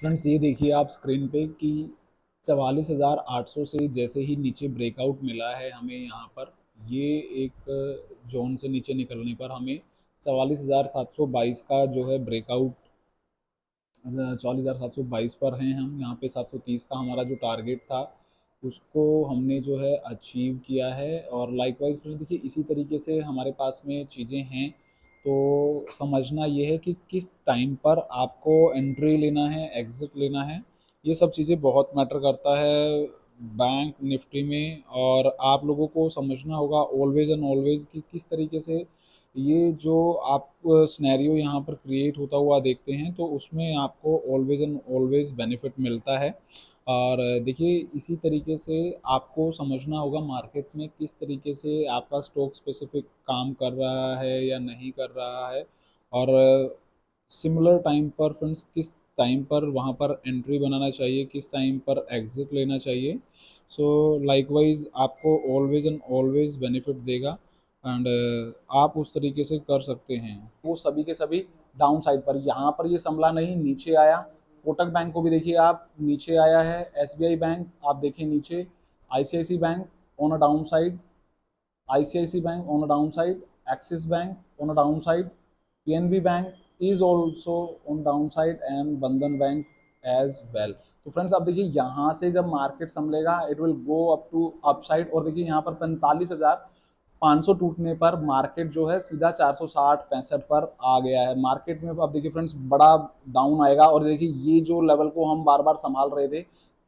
Friends ये देखिए आप स्क्रीन पे कि 44,800 से जैसे ही नीचे ब्रेकआउट मिला है हमें यहाँ पर, ये एक जोन से नीचे निकलने पर हमें 44,722 का जो है ब्रेकआउट, 44,722 पर हैं हम। यहाँ पे 730 का हमारा जो टारगेट था उसको हमने जो है अचीव किया है। और लाइकवाइज फ्रेंड देखिए इसी तरीके से हमारे पास में चीज़ें हैं, तो समझना ये है कि किस टाइम पर आपको एंट्री लेना है, एग्जिट लेना है। ये सब चीज़ें बहुत मैटर करता है बैंक निफ्टी में। और आप लोगों को समझना होगा ऑलवेज एंड ऑलवेज कि किस तरीके से ये जो आप सिनेरियो यहाँ पर क्रिएट होता हुआ देखते हैं, तो उसमें आपको ऑलवेज एंड ऑलवेज बेनिफिट मिलता है। और देखिए इसी तरीके से आपको समझना होगा मार्केट में किस तरीके से आपका स्टॉक स्पेसिफिक काम कर रहा है या नहीं कर रहा है। और सिमिलर टाइम पर फ्रेंड्स किस टाइम पर वहाँ पर एंट्री बनाना चाहिए, किस टाइम पर एग्जिट लेना चाहिए। सो लाइकवाइज आपको ऑलवेज एंड ऑलवेज बेनिफिट देगा। एंड आप उस तरीके से कर सकते हैं। वो सभी के सभी डाउन साइड पर, यहाँ पर ये संभला नहीं, नीचे आया। कोटक बैंक को भी देखिए आप, नीचे आया है। एसबीआई बैंक आप देखिए नीचे। ICICI bank on a down side, ICICI Bank on a downside, Axis Bank on a downside, PNB Bank is also on downside and Bandhan Bank as well। तो फ्रेंड्स आप देखिए यहाँ से जब मार्केट संभलेगा it will go up to upside. और देखिए यहाँ पर 45,500 टूटने पर मार्केट जो है सीधा 460-65 पर आ गया है। मार्केट में अब देखिए फ्रेंड्स बड़ा डाउन आएगा। और देखिए ये जो लेवल को हम बार बार संभाल रहे थे,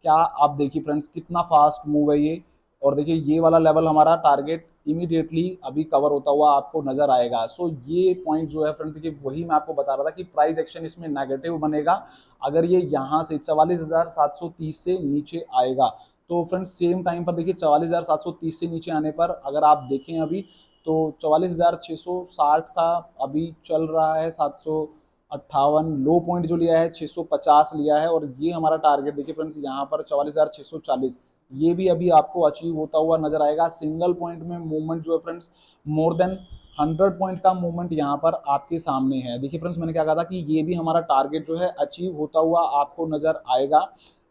क्या आप देखिए फ्रेंड्स कितना फास्ट मूव है ये। और देखिए ये वाला लेवल हमारा टारगेट इमीडिएटली अभी कवर होता हुआ आपको नजर आएगा। सो ये पॉइंट जो है फ्रेंड देखिए वही मैं आपको बता रहा था कि प्राइस एक्शन इसमें नेगेटिव बनेगा अगर ये यहाँ से 44,730 से नीचे आएगा। तो फ्रेंड्स सेम टाइम पर देखिए 44,730 से नीचे आने पर अगर आप देखें अभी, तो 44,660 का अभी चल रहा है। 758 लो पॉइंट जो लिया है, 650 लिया है। और ये हमारा टारगेट देखिए फ्रेंड्स यहाँ पर 44,640, ये भी अभी आपको अचीव होता हुआ नजर आएगा। सिंगल पॉइंट में मूवमेंट जो है फ्रेंड्स मोर देन 100 पॉइंट का मूवमेंट यहाँ पर आपके सामने है। देखिए फ्रेंड्स मैंने क्या कहा था कि ये भी हमारा टारगेट जो है अचीव होता हुआ आपको नजर आएगा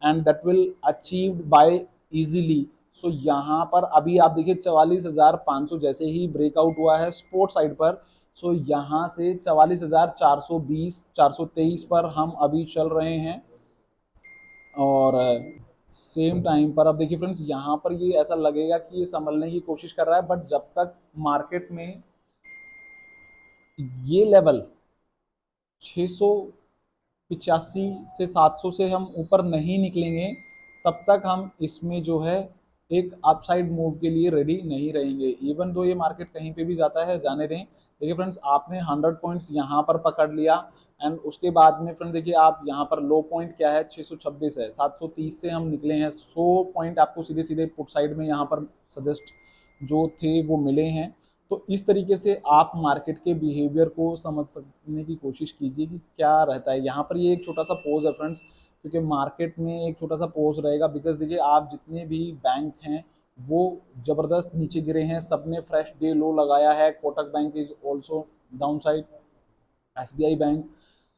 and that will achieve by easily. So यहाँ पर अभी आप देखिए 44,500 जैसे ही ब्रेकआउट हुआ है स्पोर्ट साइड पर, सो यहाँ से 44,420 423 पर हम अभी चल रहे हैं। और सेम टाइम पर अब देखिए फ्रेंड्स यहाँ पर ये ऐसा लगेगा कि ये संभलने की कोशिश कर रहा है, बट जब तक मार्केट में ये लेवल 685 से 700 से हम ऊपर नहीं निकलेंगे, तब तक हम इसमें जो है एक अपसाइड मूव के लिए रेडी नहीं रहेंगे। इवन दो ये मार्केट कहीं पे भी जाता है जाने दें। देखिए फ्रेंड्स आपने 100 पॉइंट्स यहाँ पर पकड़ लिया एंड उसके बाद में फ्रेंड देखिए आप यहाँ पर लो पॉइंट क्या है, 626 है। 730 से हम निकले हैं, 100 पॉइंट आपको सीधे सीधे पुट साइड में यहाँ पर सजेस्ट जो थे वो मिले हैं। तो इस तरीके से आप मार्केट के बिहेवियर को समझ सकने की कोशिश कीजिए कि क्या रहता है यहाँ पर। ये एक छोटा सा पोज है फ्रेंड्स, क्योंकि मार्केट में एक छोटा सा पोज रहेगा। बिकॉज देखिए आप जितने भी बैंक हैं वो जबरदस्त नीचे गिरे हैं, सबने फ्रेश डे लो लगाया है। Kotak bank is also down side, SBI bank,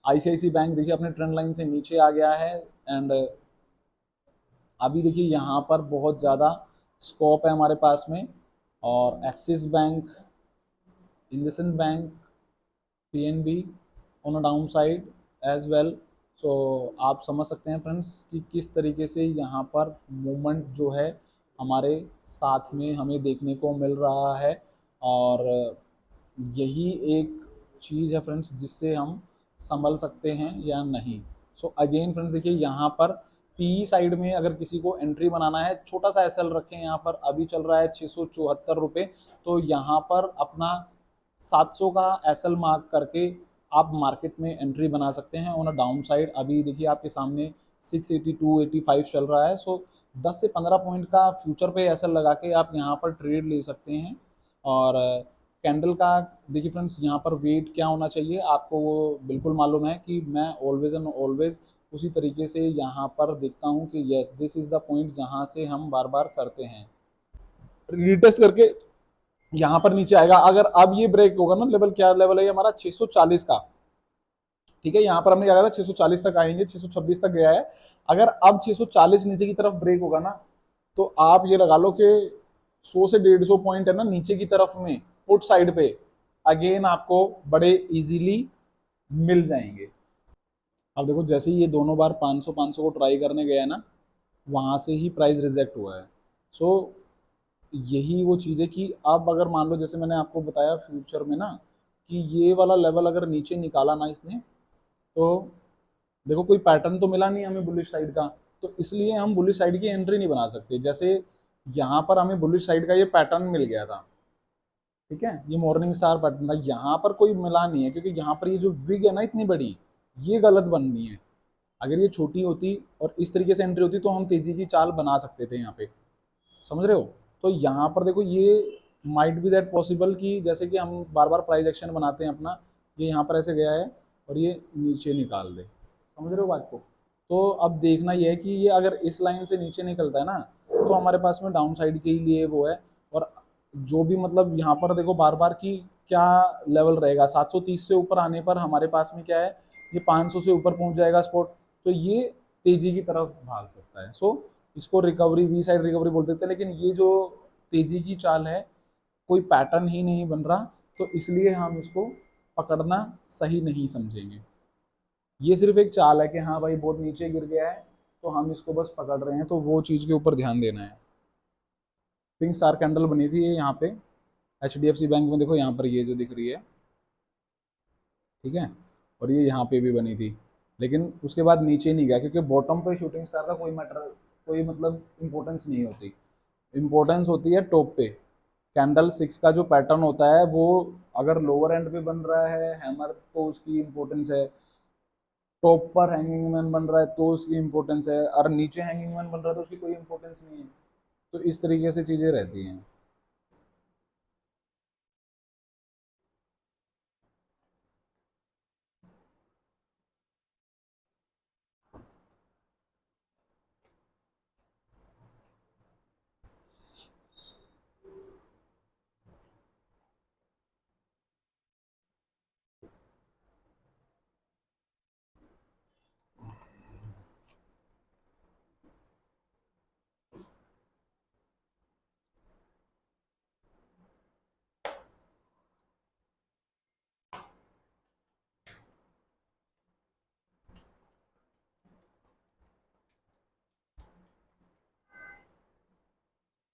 ICICI bank देखिए अपने ट्रेंड लाइन से नीचे आ गया है। एंड अभी देखिए यहाँ पर बहुत ज़्यादा स्कोप है हमारे पास में। और Axis bank, IndusInd bank, PNB on a down side as well. So आप समझ सकते हैं फ्रेंड्स कि किस तरीके से यहाँ पर मूवमेंट जो है हमारे साथ में हमें देखने को मिल रहा है। और यही एक चीज़ है फ्रेंड्स जिससे हम संभल सकते हैं या नहीं। सो अगेन फ्रेंड्स देखिए यहाँ पर पी साइड में अगर किसी को एंट्री बनाना है, छोटा सा एसएल रखें। यहाँ पर अभी चल रहा है 674 रुपये, तो यहाँ पर अपना 700 का एसएल मार्क करके आप मार्केट में एंट्री बना सकते हैं ऑन अ डाउन साइड। अभी देखिए आपके सामने 682-85 चल रहा है। सो 10 से 15 पॉइंट का फ्यूचर पे एसएल लगा के आप यहाँ पर ट्रेड ले सकते हैं। और कैंडल का देखिए फ्रेंड्स यहाँ पर वेट क्या होना चाहिए आपको वो बिल्कुल मालूम है कि मैं ऑलवेज एंड ऑलवेज उसी तरीके से यहाँ पर देखता हूँ कि yes this is the point जहाँ से हम बार बार करते हैं रिटेस्ट करके यहाँ पर नीचे आएगा। अगर अब ये ब्रेक होगा ना लेवल, क्या लेवल है हमारा 640 का, ठीक है, यहाँ पर हमने क्या कहा था 640 तक आएंगे, 626 तक गया है। अगर अब 640 नीचे की तरफ ब्रेक होगा ना, तो आप ये लगा लो कि 100 से 150 पॉइंट है ना नीचे की तरफ में पुट साइड पे अगेन आपको बड़े इजीली मिल जाएंगे। अब देखो जैसे ही ये दोनों बार 500 500 को ट्राई करने गया है ना, वहां से ही प्राइस रिजेक्ट हुआ है। सो यही वो चीज़ है कि अब अगर मान लो जैसे मैंने आपको बताया फ्यूचर में ना, कि ये वाला लेवल अगर नीचे निकाला ना इसने, तो देखो कोई पैटर्न तो मिला नहीं हमें बुलिश साइड का, तो इसलिए हम बुलिश साइड की एंट्री नहीं बना सकते। जैसे यहाँ पर हमें बुलिश साइड का ये पैटर्न मिल गया था, ठीक है, ये मॉर्निंग स्टार पैटर्न था, यहाँ पर कोई मिला नहीं है, क्योंकि यहाँ पर ये जो विग है ना इतनी बड़ी, ये गलत बननी है। अगर ये छोटी होती और इस तरीके से एंट्री होती तो हम तेजी की चाल बना सकते थे यहाँ पे, समझ रहे हो। तो यहाँ पर देखो ये माइट बी दैट पॉसिबल कि जैसे कि हम बार बार प्राइस एक्शन बनाते हैं अपना, ये यहाँ पर ऐसे गया है और ये नीचे निकाल दे, समझ रहे हो बात को। तो अब देखना ये है कि ये अगर इस लाइन से नीचे निकलता है ना, तो हमारे पास में डाउन साइड के लिए वो है। और जो भी मतलब यहाँ पर देखो बार बार की क्या लेवल रहेगा, 730 से ऊपर आने पर हमारे पास में क्या है, ये 500 से ऊपर पहुंच जाएगा स्पॉट, तो ये तेजी की तरफ भाग सकता है। सो इसको रिकवरी, वी साइड रिकवरी बोल देते हैं। लेकिन ये जो तेजी की चाल है, कोई पैटर्न ही नहीं बन रहा, तो इसलिए हम इसको पकड़ना सही नहीं समझेंगे। ये सिर्फ एक चाल है कि हाँ भाई बहुत नीचे गिर गया है, तो हम इसको बस पकड़ रहे हैं, तो वो चीज़ के ऊपर ध्यान देना है। पिंक स्टार कैंडल बनी थी ये यहाँ पे HDFC बैंक में, देखो यहाँ पर ये जो दिख रही है, ठीक है, और ये यहाँ पे भी बनी थी, लेकिन उसके बाद नीचे नहीं गया, क्योंकि बॉटम पे शूटिंग स्टार का कोई मैटर, कोई मतलब इंपॉर्टेंस नहीं होती। इंपॉर्टेंस होती है टॉप पे। कैंडल 6 का जो पैटर्न होता है वो अगर लोअर एंड पे बन रहा है हैमर, तो उसकी इंपॉर्टेंस है। टॉप पर हैंगिंग मैन बन रहा है तो उसकी इंपॉर्टेंस है, और नीचे हैंगिंग मैन बन रहा है तो उसकी कोई इंपॉर्टेंस नहीं है। तो इस तरीके से चीज़ें रहती हैं।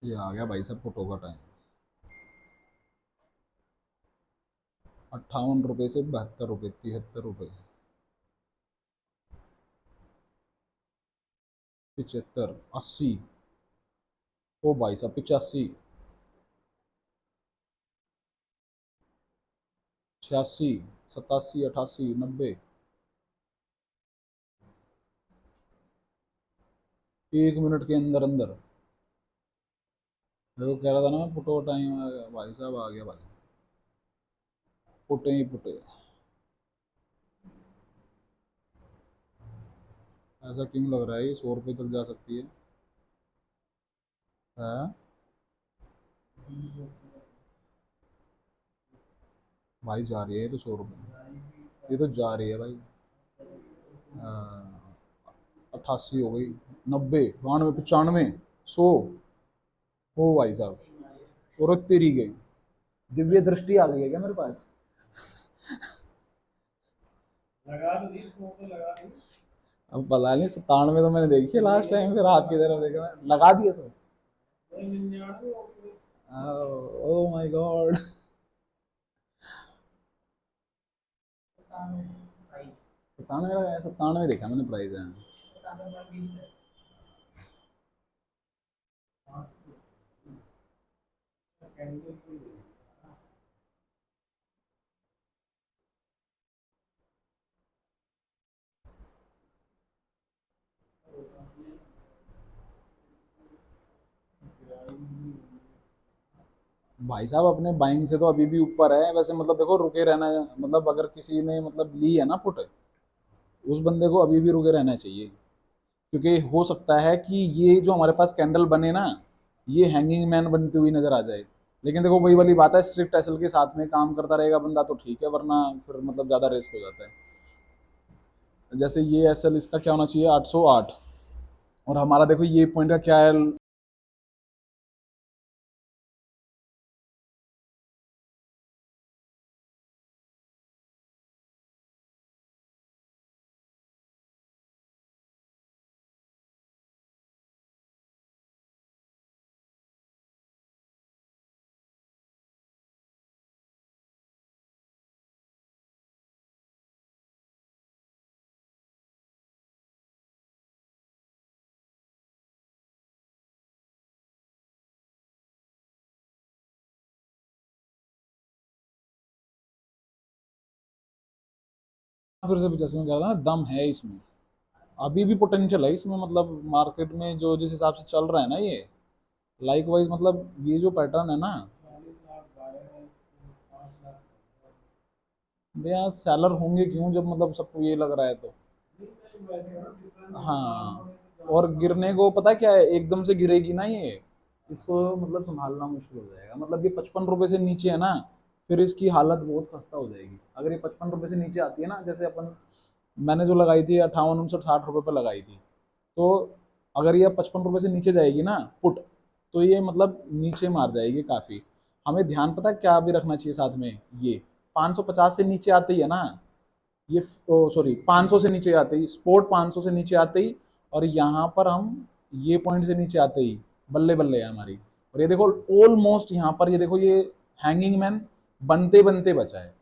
ये आ गया भाई साहब फोटो का टाइम, 58 रुपये से 72 रुपये, 73 रुपये, 75, 80, ओ भाई साहब 85, 86, 87, 88, 90, 1 मिनट के अंदर अंदर। मेरे को कह रहा था ना मैं फोटो का टाइम आ गया, भाई साहब आ गया भाई, पुटे ही पुटे। ऐसा क्यों लग रहा है ये 100 रुपये तक जा सकती है? भाई जा रही है ये तो 100 रुपये, ये तो जा रही है भाई। 88 हो गई, 90, 92, 95, 100, हो भाई साहब, और तेरी गई, दिव्य दृष्टि आ गई है क्या मेरे पास? अब पता नहीं, 97 तो मैंने देखी है लास्ट टाइम, फिर आपकी तरफ देखा, लगा दिए सो। ओ माय गॉड, 97 लगाया, 97 देखा मैंने प्राइस है। भाई साहब अपने बाइंग से तो अभी भी ऊपर है वैसे, मतलब देखो रुके रहना है, मतलब अगर किसी ने मतलब ली है ना पुट, उस बंदे को अभी भी रुके रहना चाहिए। क्योंकि हो सकता है कि ये जो हमारे पास कैंडल बने ना, ये हैंगिंग मैन बनती हुई नजर आ जाए। लेकिन देखो वही वाली बात है, स्ट्रिक्ट एसल के साथ में काम करता रहेगा बंदा तो ठीक है, वरना फिर मतलब ज़्यादा रिस्क हो जाता है। जैसे ये एसएल इसका क्या होना चाहिए 808, और हमारा देखो ये पॉइंट का क्या है, फिर से 85 में कह रहा था ना, दम है इसमें, अभी भी पोटेंशियल है इसमें, मतलब मार्केट में जो जिस हिसाब से चल रहा है ना ये, लाइक वाइज मतलब ये जो पैटर्न है ना, भैया सेलर होंगे क्यों जब मतलब सबको ये लग रहा है तो। हाँ, और गिरने को पता है क्या है, एकदम से गिरेगी ना ये, इसको मतलब संभालना मुश्किल हो जाएगा, मतलब ये 55 रुपए से नीचे है ना, फिर इसकी हालत बहुत खस्ता हो जाएगी। अगर ये 55 रुपए से नीचे आती है ना, जैसे अपन, मैंने जो लगाई थी 58 59 60 रुपए पे लगाई थी, तो अगर ये 55 रुपए से नीचे जाएगी ना पुट, तो ये मतलब नीचे मार जाएगी काफ़ी। हमें ध्यान पता है क्या भी रखना चाहिए साथ में, ये 550 से नीचे आते ही है ना, ये सॉरी 500 से नीचे आते ही स्पोर्ट, 500 से नीचे आते ही, और यहाँ पर हम ये पॉइंट से नीचे आते ही बल्ले बल्ले है हमारी। और ये देखो ऑलमोस्ट यहाँ पर, ये देखो ये हैंगिंग मैन बनते बनते बचा है।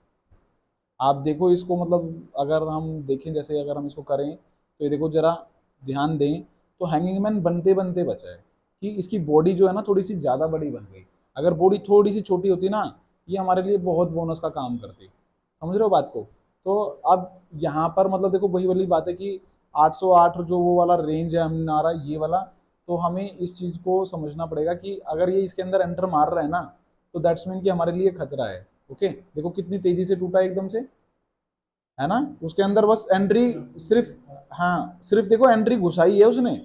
आप देखो इसको, मतलब अगर हम देखें, जैसे अगर हम इसको करें तो ये देखो जरा ध्यान दें, तो हैंगिंग मैन बनते बनते बचा है, कि इसकी बॉडी जो है ना थोड़ी सी ज़्यादा बड़ी बन गई। अगर बॉडी थोड़ी सी छोटी होती ना, ये हमारे लिए बहुत बोनस का काम करती। समझ रहे हो बात को। तो अब यहाँ पर मतलब देखो वही वाली बात है कि 808 जो वो वाला रेंज है हमारा ये वाला, तो हमें इस चीज़ को समझना पड़ेगा कि अगर ये इसके अंदर एंटर मार रहा है ना, तो दैट्स मीन कि हमारे लिए खतरा है। ओके, देखो कितनी तेजी से टूटा एकदम से, है ना, उसके अंदर बस एंट्री सिर्फ, हाँ सिर्फ देखो एंट्री घुसाई है उसने,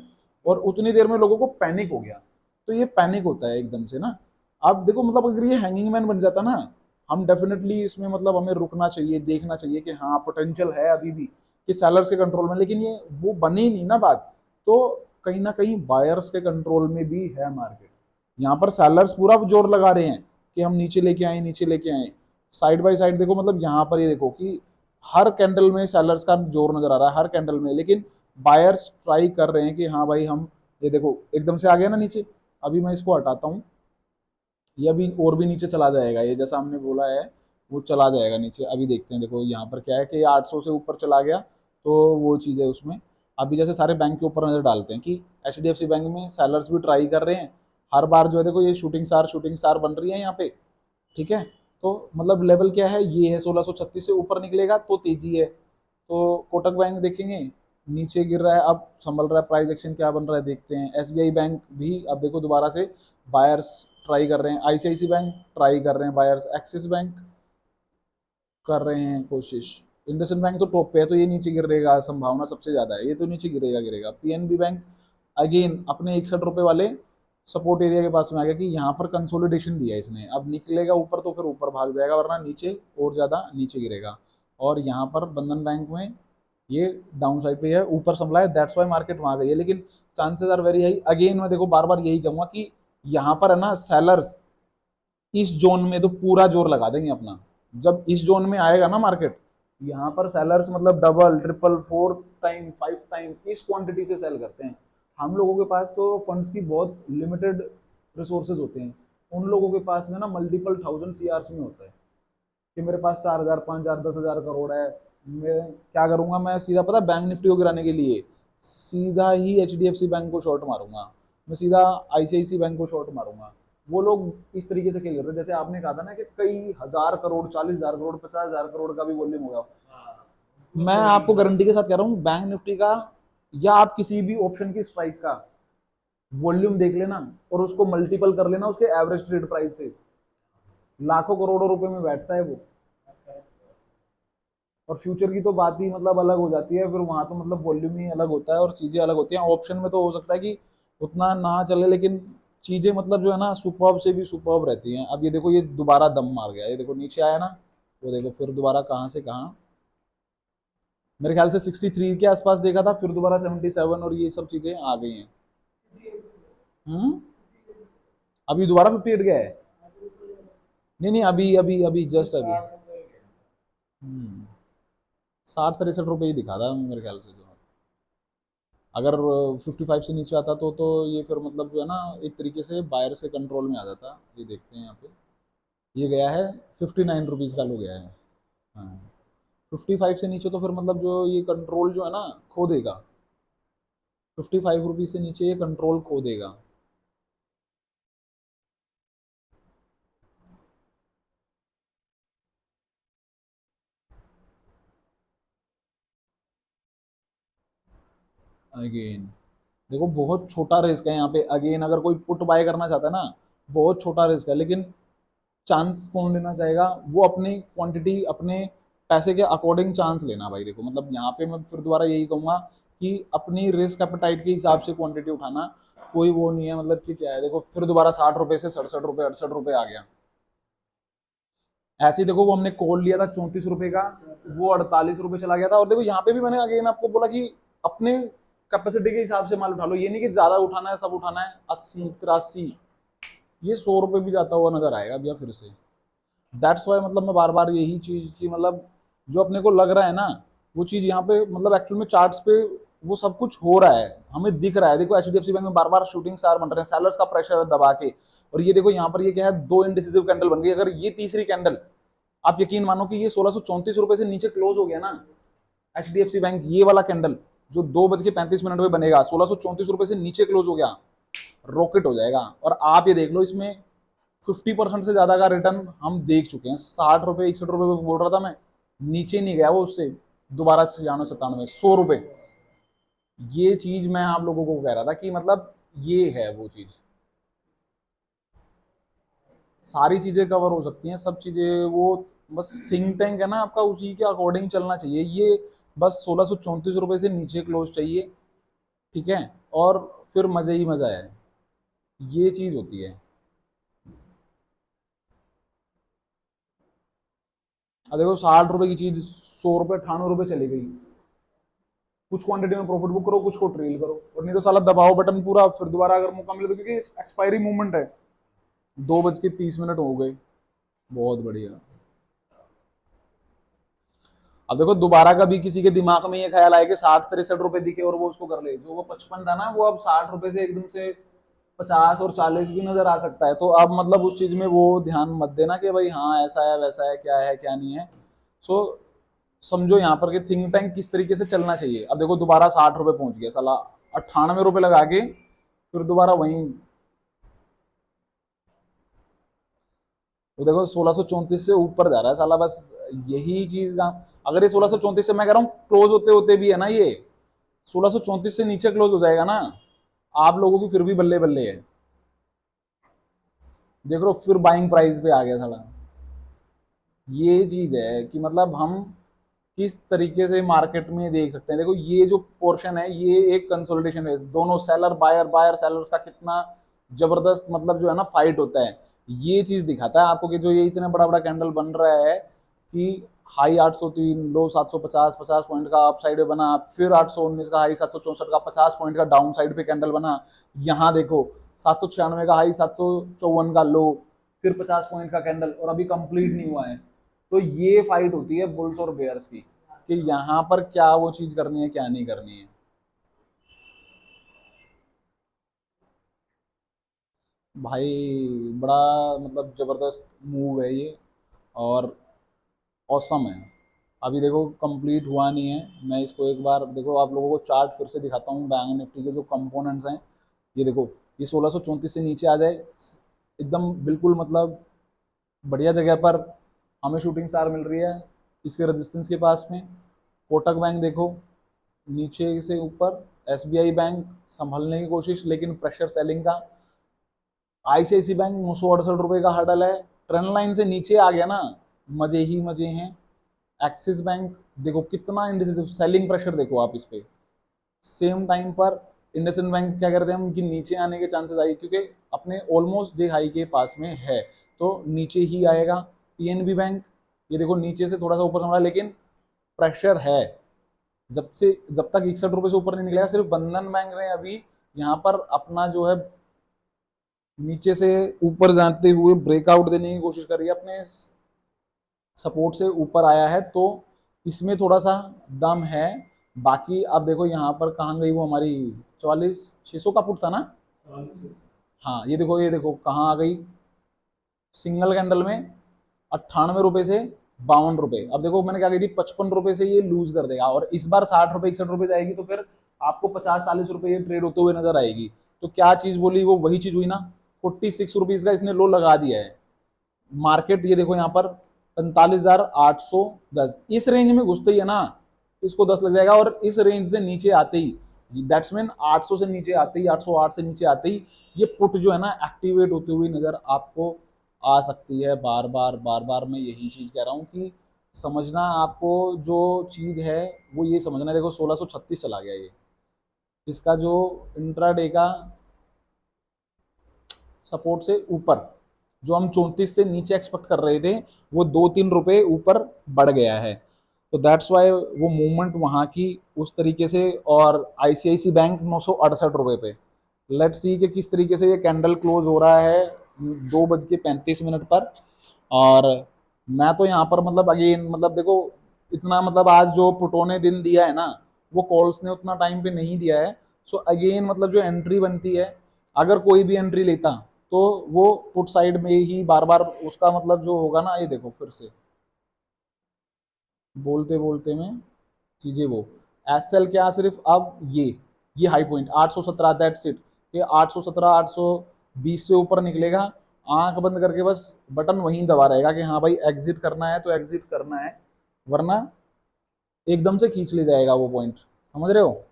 और उतनी देर में लोगों को पैनिक हो गया। तो ये पैनिक होता है एकदम से ना। अब देखो मतलब अगर ये हैंगिंग मैन बन जाता ना, हम डेफिनेटली इसमें मतलब हमें रुकना चाहिए, देखना चाहिए कि हाँ पोटेंशियल है अभी भी कि सेलर्स के कंट्रोल में, लेकिन ये वो बनी नहीं ना बात, तो कहीं ना कहीं बायर्स के कंट्रोल में भी है मार्केट। यहाँ पर सेलर्स पूरा जोर लगा रहे हैं कि हम नीचे लेके आए, नीचे लेके आए। साइड बाय साइड देखो, मतलब यहाँ पर ये देखो कि हर कैंडल में सेलर्स का जोर नजर आ रहा है, हर कैंडल में, लेकिन बायर्स ट्राई कर रहे हैं कि हाँ भाई हम, ये देखो एकदम से आ गया ना नीचे। अभी मैं इसको हटाता हूँ, ये अभी और भी नीचे चला जाएगा, ये जैसा हमने बोला है वो चला जाएगा नीचे। अभी देखते हैं, देखो यहाँ पर क्या है कि 800 से ऊपर चला गया, तो वो चीज़ है उसमें। अभी जैसे सारे बैंक के ऊपर नज़र डालते हैं कि एचडीएफसी बैंक में सेलर्स भी ट्राई कर रहे हैं, हर बार जो है देखो ये शूटिंग स्टार बन रही है यहाँ पे। ठीक है, तो मतलब लेवल क्या है, ये है 1636 से ऊपर निकलेगा तो तेजी है। तो कोटक बैंक देखेंगे नीचे गिर रहा है, अब संभल रहा है, प्राइस एक्शन क्या बन रहा है देखते हैं। एसबीआई बैंक भी अब देखो दोबारा से बायर्स ट्राई कर रहे हैं, आईसीआईसी बैंक ट्राई कर रहे हैं बायर्स, एक्सिस बैंक कर रहे हैं कोशिश, इंडसइंड बैंक तो टॉप पे है, तो ये नीचे गिरेगा, संभावना सबसे ज़्यादा है, ये तो नीचे गिरेगा गिरेगा। पीएनबी बैंक अगेन अपने 61 रुपये वाले सपोर्ट एरिया के पास में आ गया, कि यहाँ पर कंसोलिडेशन दिया है इसने, अब निकलेगा ऊपर तो फिर ऊपर भाग जाएगा, वरना नीचे और ज़्यादा नीचे गिरेगा। और यहाँ पर बंधन बैंक में ये डाउन साइड पे है, ऊपर संभला है, दैट्स वाई मार्केट वहाँ गई है, लेकिन chances are very high. Again मैं देखो बार बार यही कहूँगा कि यहाँ पर है ना सेलर्स इस जोन में तो पूरा जोर लगा देंगे अपना। जब इस जोन में आएगा ना मार्केट, यहाँ पर सेलर्स मतलब डबल ट्रिपल 4 टाइम 5 टाइम इस क्वांटिटी से सेल करते हैं। हम लोगों के पास तो फंड्स की बहुत लिमिटेड रिसोर्सेज होते हैं, उन लोगों के पास में ना मल्टीपल थाउजेंड सीआरस में होता है, कि मेरे पास 4,000 5,000 10,000 करोड़ है, मैं क्या करूंगा, मैं सीधा पता बैंक निफ्टी को गिराने के लिए सीधा ही एचडीएफसी बैंक को शॉर्ट मारूंगा, मैं सीधा आईसीआईसी बैंक को शॉर्ट मारूंगा। वो लोग इस तरीके से खेल करते हैं, जैसे आपने कहा था ना कि कई हजार करोड़, 40,000 करोड़, 50,000 करोड़ का भी वॉल्यूम होगा। मैं आपको गारंटी के साथ कह रहा हूँ बैंक निफ्टी का, या आप किसी भी ऑप्शन की स्ट्राइक का वॉल्यूम देख लेना, और उसको मल्टीपल कर लेना उसके एवरेज ट्रेड प्राइस से, लाखों करोड़ों रुपए में बैठता है वो। और फ्यूचर की तो बात ही मतलब अलग हो जाती है, फिर वहां तो मतलब वॉल्यूम ही अलग होता है और चीजें अलग होती हैं। ऑप्शन में तो हो सकता है कि उतना ना चले, लेकिन चीजें मतलब जो है ना सुपर्ब से भी सुपर्ब रहती हैं। अब ये देखो ये दोबारा दम मार गया, ये देखो नीचे आया ना, वो देखो फिर दोबारा कहाँ से कहाँ मेरे ख्याल से 63 के आसपास देखा था, फिर दोबारा 77 और ये सब चीजें आ गई हैं। हम्म। अभी दोबारा 58 गया है। नहीं नहीं, अभी अभी अभी जस्ट अभी। 60-63 रुपये ही दिखा था मेरे ख्याल से। जो अगर 55 से नीचे आता तो ये फिर मतलब जो है ना, एक तरीके से बायर से कंट्रोल में आ जाता। ये देखते हैं यहाँ पे, ये गया है 59 रुपीज़ का लो गया है। हाँ, 55 से नीचे तो फिर मतलब जो ये कंट्रोल जो है ना, खो देगा। 55 रुपीज़ से नीचे ये कंट्रोल खो देगा। अगेन देखो, बहुत छोटा रिस्क है यहाँ पे। अगेन अगर कोई पुट बाय करना चाहता है ना, बहुत छोटा रिस्क है, लेकिन चांस कौन लेना चाहेगा? वो अपनी क्वांटिटी, अपने पैसे के अकॉर्डिंग चांस लेना भाई। देखो मतलब यहाँ पे मैं फिर दोबारा यही कहूंगा कि अपनी रिस्क एपेटाइट के हिसाब से क्वांटिटी उठाना। कोई वो नहीं है मतलब कि क्या है। देखो फिर दोबारा 60 रुपए से 67 रुपए 68 रुपए आ गया। ऐसे ही देखो, वो हमने कॉल लिया था 34 रुपए का, वो 48 रुपए चला गया था। और देखो यहाँ पे भी मैंने अगेन आपको बोला कि अपने कैपेसिटी के हिसाब से माल उठा लो। ये नहीं कि ज्यादा उठाना है, सब उठाना है। 80, 83, ये 100 रुपए भी जाता हुआ नजर आएगा भैया फिर से। दैट्स वाई मतलब मैं बार बार यही चीज की मतलब, जो अपने को लग रहा है ना, वो चीज यहाँ पे मतलब एक्चुअल में चार्ट्स पे वो सब कुछ हो रहा है, हमें दिख रहा है। देखो एचडीएफसी बैंक में बार बार शूटिंग स्टार बन रहे हैं, सेलर्स का प्रेशर है दबा के। और ये देखो यहाँ पर ये क्या है, दो इनडिसिसिव कैंडल बन गई। अगर ये तीसरी कैंडल, आप यकीन मानो कि ये 1634 रुपए से नीचे क्लोज हो गया ना, एचडीएफसी बैंक ये वाला कैंडल जो 2:35 में बनेगा, 1634 रुपए से नीचे क्लोज हो गया, रॉकेट हो जाएगा। और आप ये देख लो, इसमें 50% से ज्यादा का रिटर्न हम देख चुके हैं। 60 रुपए 61 रुपए बोल रहा था मैं, नीचे नहीं गया वो उससे। दोबारा 96 97 100 रुपए। ये चीज मैं आप लोगों को कह रहा था कि मतलब ये है वो चीज। सारी चीजें कवर हो सकती हैं, सब चीजें वो, बस थिंक टैंक है ना आपका, उसी के अकॉर्डिंग चलना चाहिए। ये बस 1634 रुपए से नीचे क्लोज चाहिए, ठीक है, और फिर मजे ही मजा है। ये चीज होती है। अब देखो 60 रुपए की चीज 100 रुपए 98 रुपए चली गई। कुछ क्वांटिटी में प्रॉफिट बुक करो, कुछ को ट्रेल करो, और नहीं तो साला दबाओ बटन पूरा, फिर दोबारा अगर मौका मिले तो, क्योंकि एक्सपायरी मूवमेंट है। 2:30 हो गए। बहुत बढ़िया। अब देखो दोबारा कभी किसी के दिमाग में ये ख्याल आए कि 60 63 रुपए दिखे और वो उसको कर ले, जो वो 55 था ना, वो अब 60 रुपए से एकदम से 50 और 40 भी नजर आ सकता है। तो अब मतलब उस चीज में वो ध्यान मत देना कि भाई हाँ ऐसा है वैसा है क्या नहीं है। सो समझो यहाँ पर कि थिंक टैंक किस तरीके से चलना चाहिए। अब देखो दोबारा 60 रुपए पहुंच गया साला, 98 रुपए लगा के फिर दोबारा वहीं। तो देखो 1634 से ऊपर जा रहा है साला, बस यही चीज का। अगर ये 1634 से, मैं कह रहा हूँ क्लोज होते होते भी है ना, ये 1634 से नीचे क्लोज हो जाएगा ना, आप लोगों की फिर भी बल्ले बल्ले है। देख लो फिर बाइंग प्राइस पे आ गया साला। ये चीज है कि मतलब हम किस तरीके से मार्केट में देख सकते हैं। देखो ये जो पोर्शन है, ये एक कंसोलिडेशन है, दोनों सेलर बायर, बायर सेलर्स का कितना जबरदस्त मतलब जो है ना फाइट होता है। ये चीज दिखाता है आपको कि जो ये इतना बड़ा बड़ा कैंडल बन रहा है कि हाई 803, लो 750, 50 पॉइंट का अप साइड बना, फिर 819 का हाई, 764 का 50 पॉइंट का डाउन साइड पे कैंडल बना। यहाँ देखो 796 का हाई, 754 का लो, फिर 50 पॉइंट का कैंडल, और अभी कंप्लीट नहीं हुआ है। तो ये फाइट होती है बुल्स और बेयर्स की, कि यहाँ पर क्या वो चीज करनी है क्या नहीं करनी है। भाई बड़ा मतलब जबरदस्त मूव है ये, और औसम है। अभी देखो कंप्लीट हुआ नहीं है, मैं इसको एक बार देखो आप लोगों को चार्ट फिर से दिखाता हूँ। बैंक निफ्टी के जो कंपोनेंट्स हैं, ये देखो, ये 1634 से नीचे आ जाए एकदम बिल्कुल मतलब बढ़िया जगह पर हमें शूटिंग स्टार मिल रही है इसके रेजिस्टेंस के पास में। कोटक बैंक देखो नीचे से ऊपर, एसबीआई बैंक संभलने की कोशिश, लेकिन प्रेशर सेलिंग का। आईसीआईसी बैंक 968 रुपए का हर्डल है, ट्रेंड लाइन से नीचे आ गया ना, मजे ही मजे हैं। एक्सिस बैंक देखो कितना इंडिसिसिव सेलिंग प्रेशर, देखो आप इस पे। सेम टाइम पर इंडसइंड बैंक क्या करते हैं, उनकी नीचे आने के चांसेस आए, क्योंकि अपने ऑलमोस्ट डे हाई के पास में है, तो नीचे ही आएगा। पीएनबी बैंक ये देखो नीचे से थोड़ा सा ऊपर समझा, लेकिन प्रेशर है। जब तक 61 रुपए से ऊपर नहीं निकलेगा, सिर्फ बंधन बैंक ने अभी यहाँ पर अपना जो है नीचे से ऊपर जाते हुए ब्रेकआउट देने की कोशिश करी है, अपने सपोर्ट से ऊपर आया है, तो इसमें थोड़ा सा दम है। बाकी अब देखो यहाँ पर कहाँ गई वो हमारी 44,600 का पुट था ना। हाँ ये देखो कहाँ आ गई, सिंगल कैंडल में 98 रुपए से 52 रुपए। अब देखो मैंने क्या कही थी, 55 रुपए से ये लूज कर देगा, और इस बार 60 रुपए 61 रुपए जाएगी, तो फिर आपको 50-40 रुपए ये ट्रेड होते हुए नजर आएगी। तो क्या चीज बोली, वो वही चीज हुई ना, 46 रुपीज का इसने लो लगा दिया है। मार्केट ये देखो यहाँ पर 45,810 इस रेंज में घुसते ही है ना, इसको 10 लग जाएगा, और इस रेंज से नीचे आते ही, दैट्स मीन 800 से नीचे आते ही, 808 से नीचे आते ही ये पुट जो है ना एक्टिवेट होते हुए नजर आपको आ सकती है। बार बार मैं यही चीज कह रहा हूँ कि समझना, आपको जो चीज है वो ये समझना। देखो 1636 चला गया ये, इसका जो इंट्राडे का सपोर्ट से ऊपर, जो हम 34 से नीचे एक्सपेक्ट कर रहे थे, वो 2-3 रुपए ऊपर बढ़ गया है। तो दैट्स वाई वो मूवमेंट वहां की उस तरीके से। और आईसीआईसी बैंक 968 रुपए पे, लेट्स सी कि किस तरीके से ये कैंडल क्लोज हो रहा है 2:35 पर। और मैं तो यहाँ पर मतलब अगेन मतलब देखो, इतना मतलब आज जो पुटो ने दिन दिया है ना, वो कॉल्स ने उतना टाइम पे नहीं दिया है। सो अगेन मतलब जो एंट्री बनती है, अगर कोई भी एंट्री लेता, तो वो पुट साइड में ही बार बार उसका मतलब जो होगा ना, ये देखो फिर से बोलते बोलते में चीजें वो एसएल क्या, सिर्फ अब ये हाई पॉइंट 817, दैट्स इट, कि 817 820 से ऊपर निकलेगा, आंख बंद करके बस बटन वहीं दबा रहेगा कि हाँ भाई एग्जिट करना है तो एग्जिट करना है, वरना एकदम से खींच ले जाएगा वो पॉइंट। समझ रहे हो।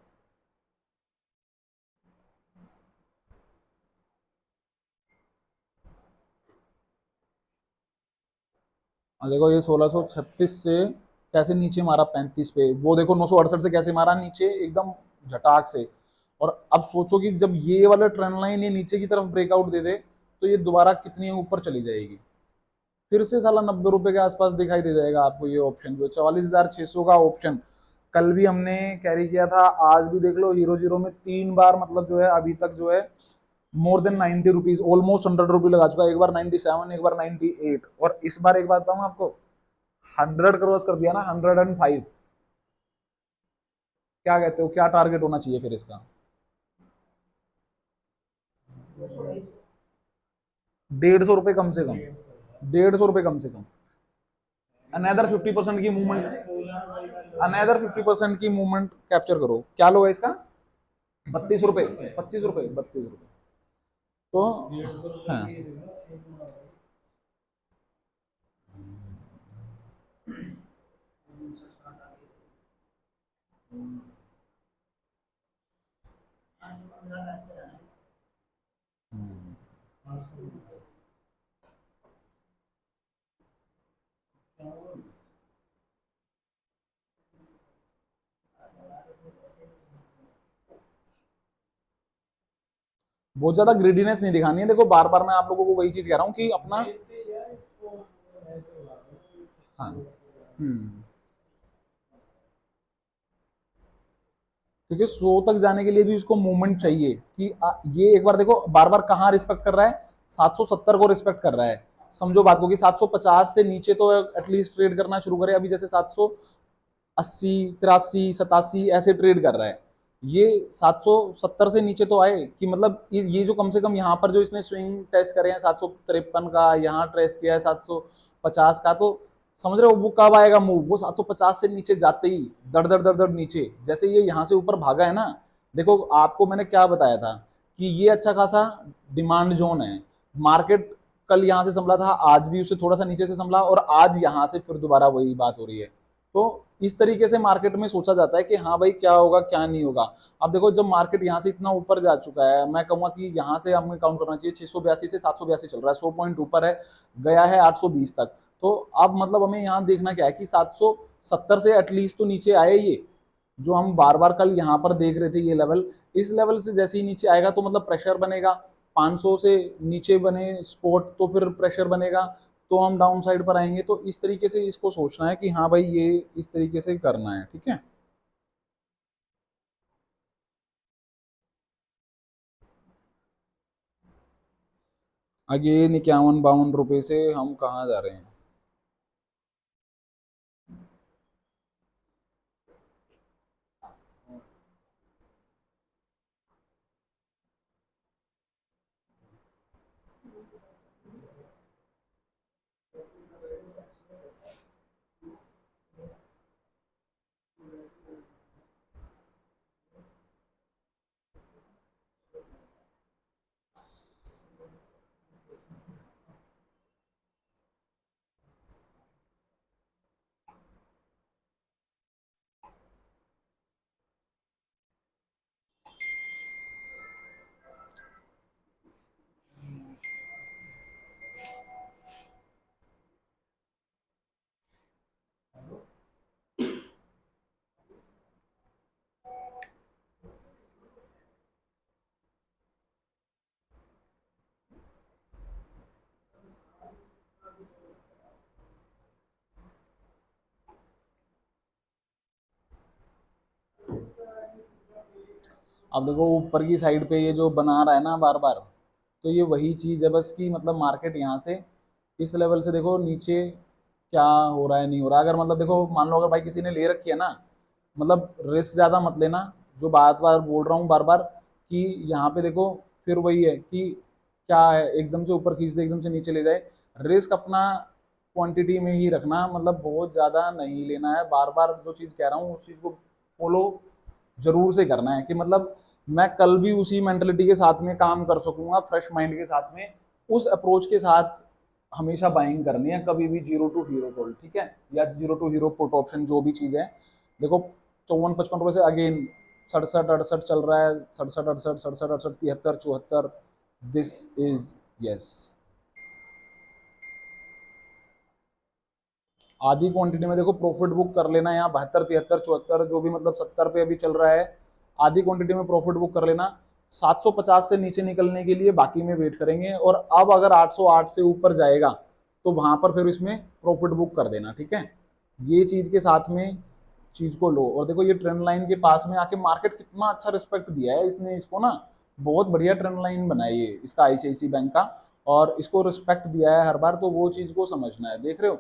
देखो ये 1636 से कैसे नीचे मारा 35 पे, वो देखो 968 से कैसे मारा नीचे एकदम झटाक से। और अब सोचो कि जब ये वाला ट्रेंड लाइन ये नीचे की तरफ ब्रेकआउट दे दे, तो ये दोबारा कितनी ऊपर चली जाएगी, फिर से साला 90 रुपए के आसपास दिखाई दे जाएगा आपको ये ऑप्शन, जो 44,600 का ऑप्शन कल भी हमने कैरी किया था, आज भी देख लो हीरो जीरो में 3 बार मतलब जो है अभी तक जो है मोर देन 90 रुपीज, ऑलमोस्ट 100 रुपी लगा चुका है। एक बार 97, एक बार 98, और इस बार एक बात बताऊं आपको, 100 क्रॉस कर दिया ना, 105। क्या कहते हो, क्या टारगेट होना चाहिए फिर इसका? 150 रुपए कम से कम, 150 रुपए कम से कम। अनदर 50% की मूवमेंट, अनदर 50% की मूवमेंट कैप्चर करो। क्या लो है इसका? 32 रुपए, 25 रुपए, 32 रुपए। तो हाँ, बहुत ज्यादा ग्रीडीनेस नहीं दिखानी है। देखो बार बार मैं आप लोगों को वही चीज कह रहा हूँ कि अपना, हाँ, क्योंकि 100 तक जाने के लिए भी उसको मूवमेंट चाहिए कि ये एक बार देखो बार बार कहाँ रिस्पेक्ट कर रहा है, 770 को रिस्पेक्ट कर रहा है। समझो बात को कि 750 से नीचे तो एटलीस्ट ट्रेड करना शुरू करे। अभी जैसे 780, 83, 87 ऐसे ट्रेड कर रहा है, ये 770 से नीचे तो आए कि मतलब ये जो कम से कम यहाँ पर जो इसने स्विंग टेस्ट करे हैं 753 का, यहाँ टेस्ट किया है 750 का, तो समझ रहे हो वो कब आएगा मूव, वो 750 से नीचे जाते ही दर दर दर दर नीचे, जैसे ये यहाँ से ऊपर भागा है ना। देखो आपको मैंने क्या बताया था कि ये अच्छा खासा डिमांड जोन है। मार्केट कल यहाँ से संभला था, आज भी उसे थोड़ा सा नीचे से संभला, और आज यहाँ से फिर दोबारा वही बात हो रही है। तो इस तरीके से मार्केट में सोचा जाता है कि हाँ भाई क्या होगा क्या नहीं होगा। अब देखो जब मार्केट यहाँ से इतना ऊपर जा चुका है, मैं कहूंगा कि यहाँ से हमें काउंट करना चाहिए 682 से 782 चल रहा है, 100 पॉइंट ऊपर है, गया है 820 तक। तो अब मतलब हमें यहाँ देखना क्या है कि 770 से एटलीस्ट तो नीचे आए ये, जो हम बार बार कल यहाँ पर देख रहे थे ये लेवल, इस लेवल से जैसे ही नीचे आएगा तो मतलब प्रेशर बनेगा। 500 से नीचे बने स्पोर्ट तो फिर प्रेशर बनेगा, तो हम डाउन साइड पर आएंगे। तो इस तरीके से इसको सोचना है कि हाँ भाई ये इस तरीके से करना है, ठीक है। अगेन 51-52 से हम कहाँ जा रहे हैं? अब देखो ऊपर की साइड पे ये जो बना रहा है ना बार बार, तो ये वही चीज़ है बस कि मतलब मार्केट यहाँ से इस लेवल से देखो नीचे क्या हो रहा है नहीं हो रहा। अगर मतलब देखो मान लो अगर भाई किसी ने ले रखी है ना, मतलब रिस्क ज़्यादा मत लेना। जो बात बार बोल रहा हूँ बार बार कि यहाँ पे देखो फिर वही है कि क्या है, एकदम से ऊपर खींच दे एकदम से नीचे ले जाए। रिस्क अपना क्वांटिटी में ही रखना, मतलब बहुत ज़्यादा नहीं लेना है। बार बार जो चीज़ कह रहा हूँ उस चीज़ को फॉलो जरूर से करना है कि मतलब मैं कल भी उसी मेंटलिटी के साथ में काम कर सकूंगा, फ्रेश माइंड के साथ में, उस अप्रोच के साथ हमेशा बाइंग करनी है, कभी भी जीरो टू हीरो कॉल, ठीक है, या zero to hero put option जो भी चीज़ है। देखो 54-55 से अगेन 67-68 चल रहा है, 67-68 67-68 67-73 74। This is yes. आधी क्वांटिटी में देखो प्रॉफिट बुक कर लेना, यहाँ 72 73 74 जो भी मतलब 70 पे अभी चल रहा है, आधी क्वांटिटी में प्रॉफिट बुक कर लेना। 750 से नीचे निकलने के लिए बाकी में वेट करेंगे, और अब अगर 808 से ऊपर जाएगा तो वहां पर फिर इसमें प्रॉफिट बुक कर देना, ठीक है। ये चीज के साथ में चीज को लो। और देखो ये ट्रेंड लाइन के पास में आके मार्केट कितना अच्छा रिस्पेक्ट दिया है इसने इसको ना, बहुत बढ़िया ट्रेंड लाइन बनाई है इसका आईसीआईसी बैंक का, और इसको रिस्पेक्ट दिया है हर बार, तो वो चीज को समझना है, देख रहे हो।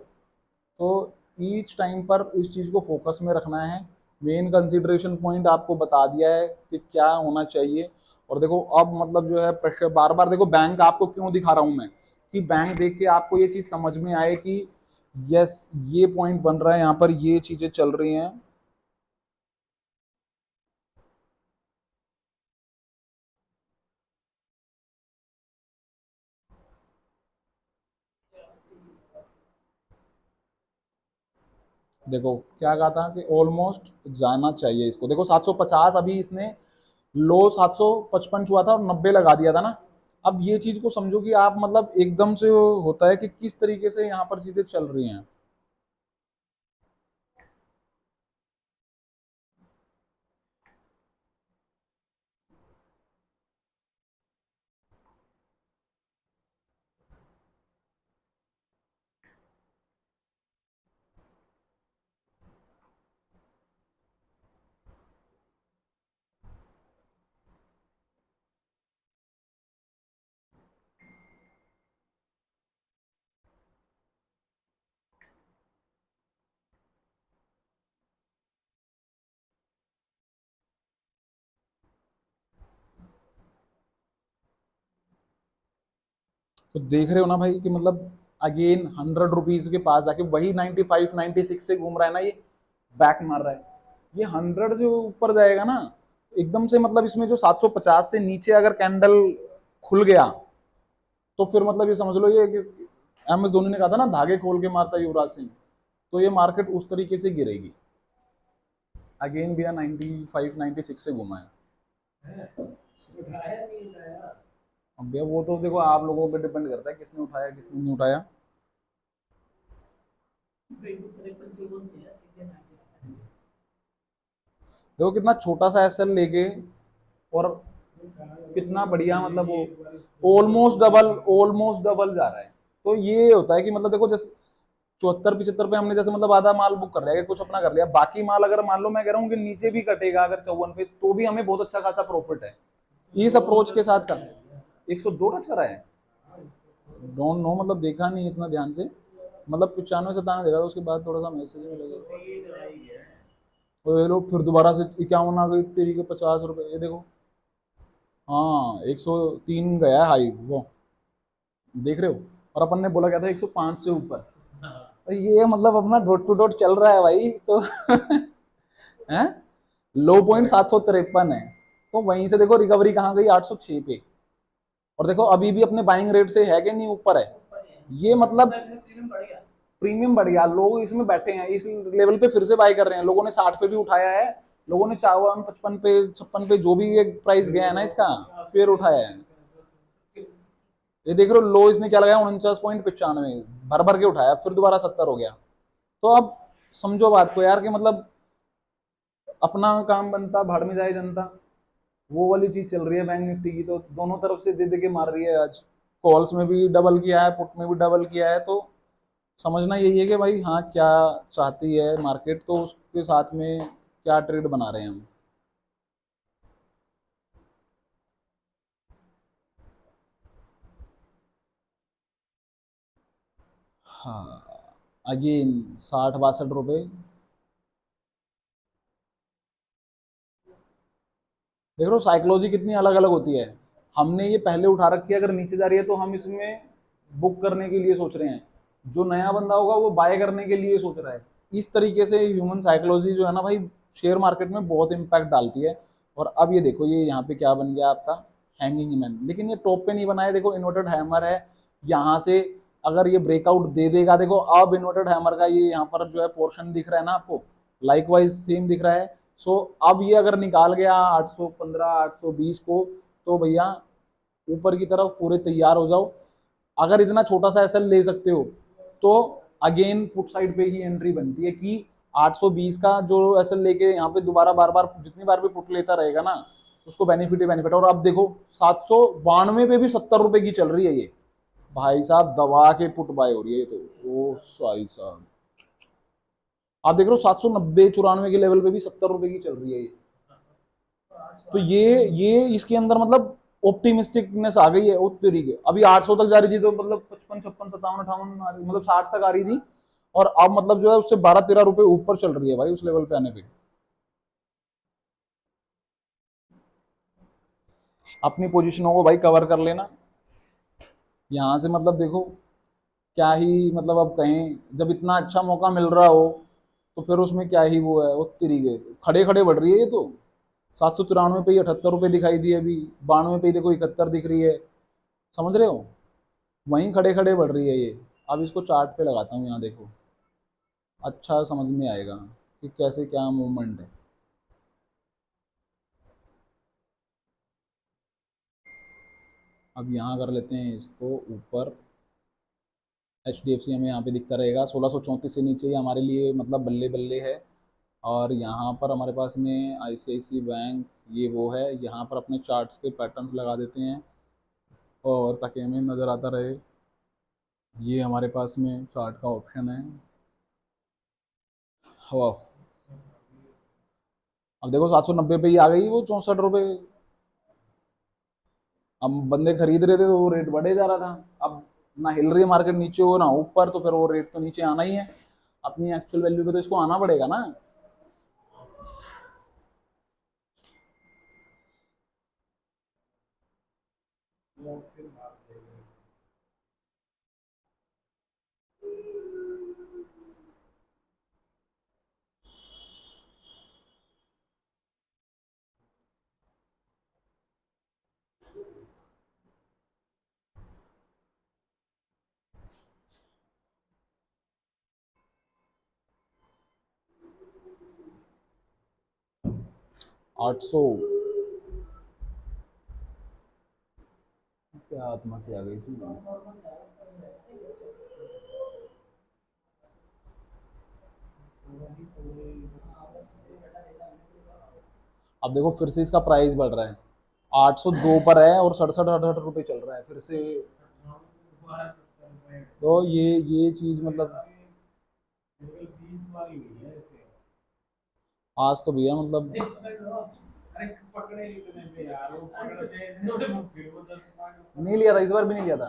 तो ईच टाइम पर इस चीज़ को फोकस में रखना है। मेन कंसिडरेशन पॉइंट आपको बता दिया है कि क्या होना चाहिए। और देखो अब मतलब जो है प्रेशर बार बार देखो बैंक आपको क्यों दिखा रहा हूं मैं, कि बैंक देख के आपको ये चीज़ समझ में आए कि यस ये पॉइंट बन रहा है, यहाँ पर ये चीज़ें चल रही हैं। देखो क्या कहा था कि ऑलमोस्ट जाना चाहिए इसको। देखो 750 अभी इसने लो 755 हुआ था और 90 लगा दिया था ना। अब ये चीज को समझो कि आप मतलब एकदम से होता है कि किस तरीके से यहाँ पर चीजें चल रही हैं। तो देख रहे हो ना भाई कि मतलब अगेन 100 रुपीज के पास आके वही 95 96 से घूम रहा है ना, ये बैक मार रहा है। ये 100 जो ऊपर जाएगा ना एकदम से, मतलब इसमें जो 750 से नीचे अगर कैंडल खुल गया तो फिर मतलब ये समझ लो ये कि एम एस धोनी ने कहा था ना धागे खोल के मारता युवराज सिंह, तो ये मार्केट उस तरीके से गिरेगी। अगेन भैया 95 96 से घुमा है। अब भैया वो तो देखो आप लोगों पे डिपेंड करता है किसने उठाया किसने नहीं उठाया। देखो कितना छोटा सा एसएल लेके, और कितना बढ़िया मतलब वो ऑलमोस्ट डबल जा रहा है। तो ये होता है कि मतलब देखो जैसे 74 75 पे हमने जैसे मतलब आधा माल बुक कर लिया, कुछ अपना कर लिया, बाकी माल अगर मान लो मैं कह रहा हूँ कि नीचे भी कटेगा अगर 54 पे, तो भी हमें बहुत अच्छा खासा प्रॉफिट है। इस अप्रोच के साथ कर 102 टच करा है। डोंट नो, मतलब देखा नहीं इतना ध्यान से, मतलब 95 97 देखा था, उसके बाद थोड़ा सा मैसेज में लगे। और ये लोग फिर दोबारा से 51 आ गई तेरी के 50 रुपए, ये देखो। हाँ 103 गया है हाई वो, देख रहे हो। और अपन ने बोला क्या था 105 से ऊपर। तो ये मतलब अपना डॉट टू डॉट चल रहा है भाई तो हैं। लो पॉइंट 753 है, तो वहीं से देखो रिकवरी कहाँ गई 806 पे। और देखो अभी भी अपने बाइंग रेट से है कि नहीं ऊपर है, ये मतलब प्रीमियम बढ़ गया, लोग इसमें बैठे हैं, इस लेवल पे फिर से बाय कर रहे हैं। लोगों ने 60 पे भी उठाया है, लोगों ने 54 55 पे 56 पे जो भी ये प्राइस गया है ना इसका, फिर उठाया है। ये देख रहे हो लो इसने क्या लगाया 49.95, भर भर के उठाया, फिर दोबारा 70 हो गया। तो अब समझो बात को यार कि मतलब अपना काम बनता भाड़ में जाए जनता, वो वाली चीज चल रही है बैंक निफ्टी की, तो दोनों तरफ से दे दे के मार रही है आज। कॉल्स में भी डबल किया है, पुट में भी डबल किया है, तो समझना यही है कि भाई हाँ क्या चाहती है मार्केट, तो उसके साथ में क्या ट्रेड बना रहे हैं हम। हाँ अगेन 60 62 रुपए। देख रहे हो साइकोलॉजी कितनी अलग अलग होती है। हमने ये पहले उठा रखी है, अगर नीचे जा रही है तो हम इसमें बुक करने के लिए सोच रहे हैं, जो नया बंदा होगा वो बाय करने के लिए सोच रहा है। इस तरीके से ह्यूमन साइकोलॉजी जो है ना भाई, शेयर मार्केट में बहुत इंपैक्ट डालती है। और अब ये देखो ये यहाँ पे क्या बन गया आपका, हैंगिंग मैन, लेकिन ये टॉप पे नहीं बना है, देखो इन्वर्टेड हैमर है। यहाँ से अगर ये ब्रेकआउट दे देगा, देखो अब इन्वर्टेड हैमर का ये यहाँ पर जो है पोर्शन दिख रहा है ना आपको, लाइकवाइज सेम दिख रहा है। सो अब ये अगर निकाल गया 815 820 को, तो भैया ऊपर की तरफ पूरे तैयार हो जाओ। अगर इतना छोटा सा एसएल ले सकते हो, तो अगेन पुट साइड पे ही एंट्री बनती है कि 820 का जो एसएल लेके यहाँ पे दोबारा बार बार जितनी बार भी पुट लेता रहेगा ना, उसको बेनिफिट ही बेनिफिट। और अब देखो 792 पे भी 70 रुपए की चल रही है ये, भाई साहब दबा के पुट बाय हो रही है ये तो। ओ भाई साहब आप देख रहे हो 790 94 के लेवल पे भी 70 रुपए की चल रही है ये। तो ये इसके अंदर मतलब ऑप्टिमिस्टिकनेस आ गई है उस तरीके। अभी 800 तक जा रही थी, तो मतलब 55 56 57 58 मतलब 60 तक आ रही थी, और अब मतलब जो है उससे 12 13 रुपए ऊपर चल रही है भाई उस लेवल पे आने पे। अपनी पोजीशनों को भाई कवर कर लेना यहाँ से, मतलब देखो क्या ही मतलब अब कहें, जब इतना अच्छा मौका मिल रहा हो तो फिर उसमें क्या ही वो है, वो तरीके खड़े खड़े बढ़ रही है ये तो। 793 पे ही 78 रुपए दिखाई दी अभी, 92 पे ही देखो 71 दिख रही है, समझ रहे हो, वहीं खड़े खड़े बढ़ रही है ये। अब इसको चार्ट पे लगाता हूँ यहाँ देखो, अच्छा समझ में आएगा कि कैसे क्या मूवमेंट है। अब यहाँ कर लेते हैं इसको ऊपर, एच डी एफ सी हमें यहाँ पे दिखता रहेगा 1634 से नीचे ही हमारे लिए मतलब बल्ले बल्ले है। और यहाँ पर हमारे पास में आई सी आई सी बैंक, ये वो है, यहाँ पर अपने चार्ट्स के पैटर्न्स लगा देते हैं और ताकि हमें नज़र आता रहे। ये हमारे पास में चार्ट का ऑप्शन है। हवा, अब देखो 790 पे ही आ गई वो 64 रुपए। अब बंदे खरीद रहे थे तो वो रेट बढ़े जा रहा था। अब ना हिल रही है मार्केट नीचे हो ना ऊपर, तो फिर वो रेट तो नीचे आना ही है, अपनी एक्चुअल वैल्यू पे तो इसको आना पड़ेगा ना। 800, क्या आत्मा से आ गई इसमें। अब देखो फिर से इसका प्राइस बढ़ रहा है, 802 पर है और 67 68 रुपए चल रहा है फिर से। तो ये चीज मतलब आज तो भैया मतलब नहीं लिया था, इस बार भी नहीं लिया था।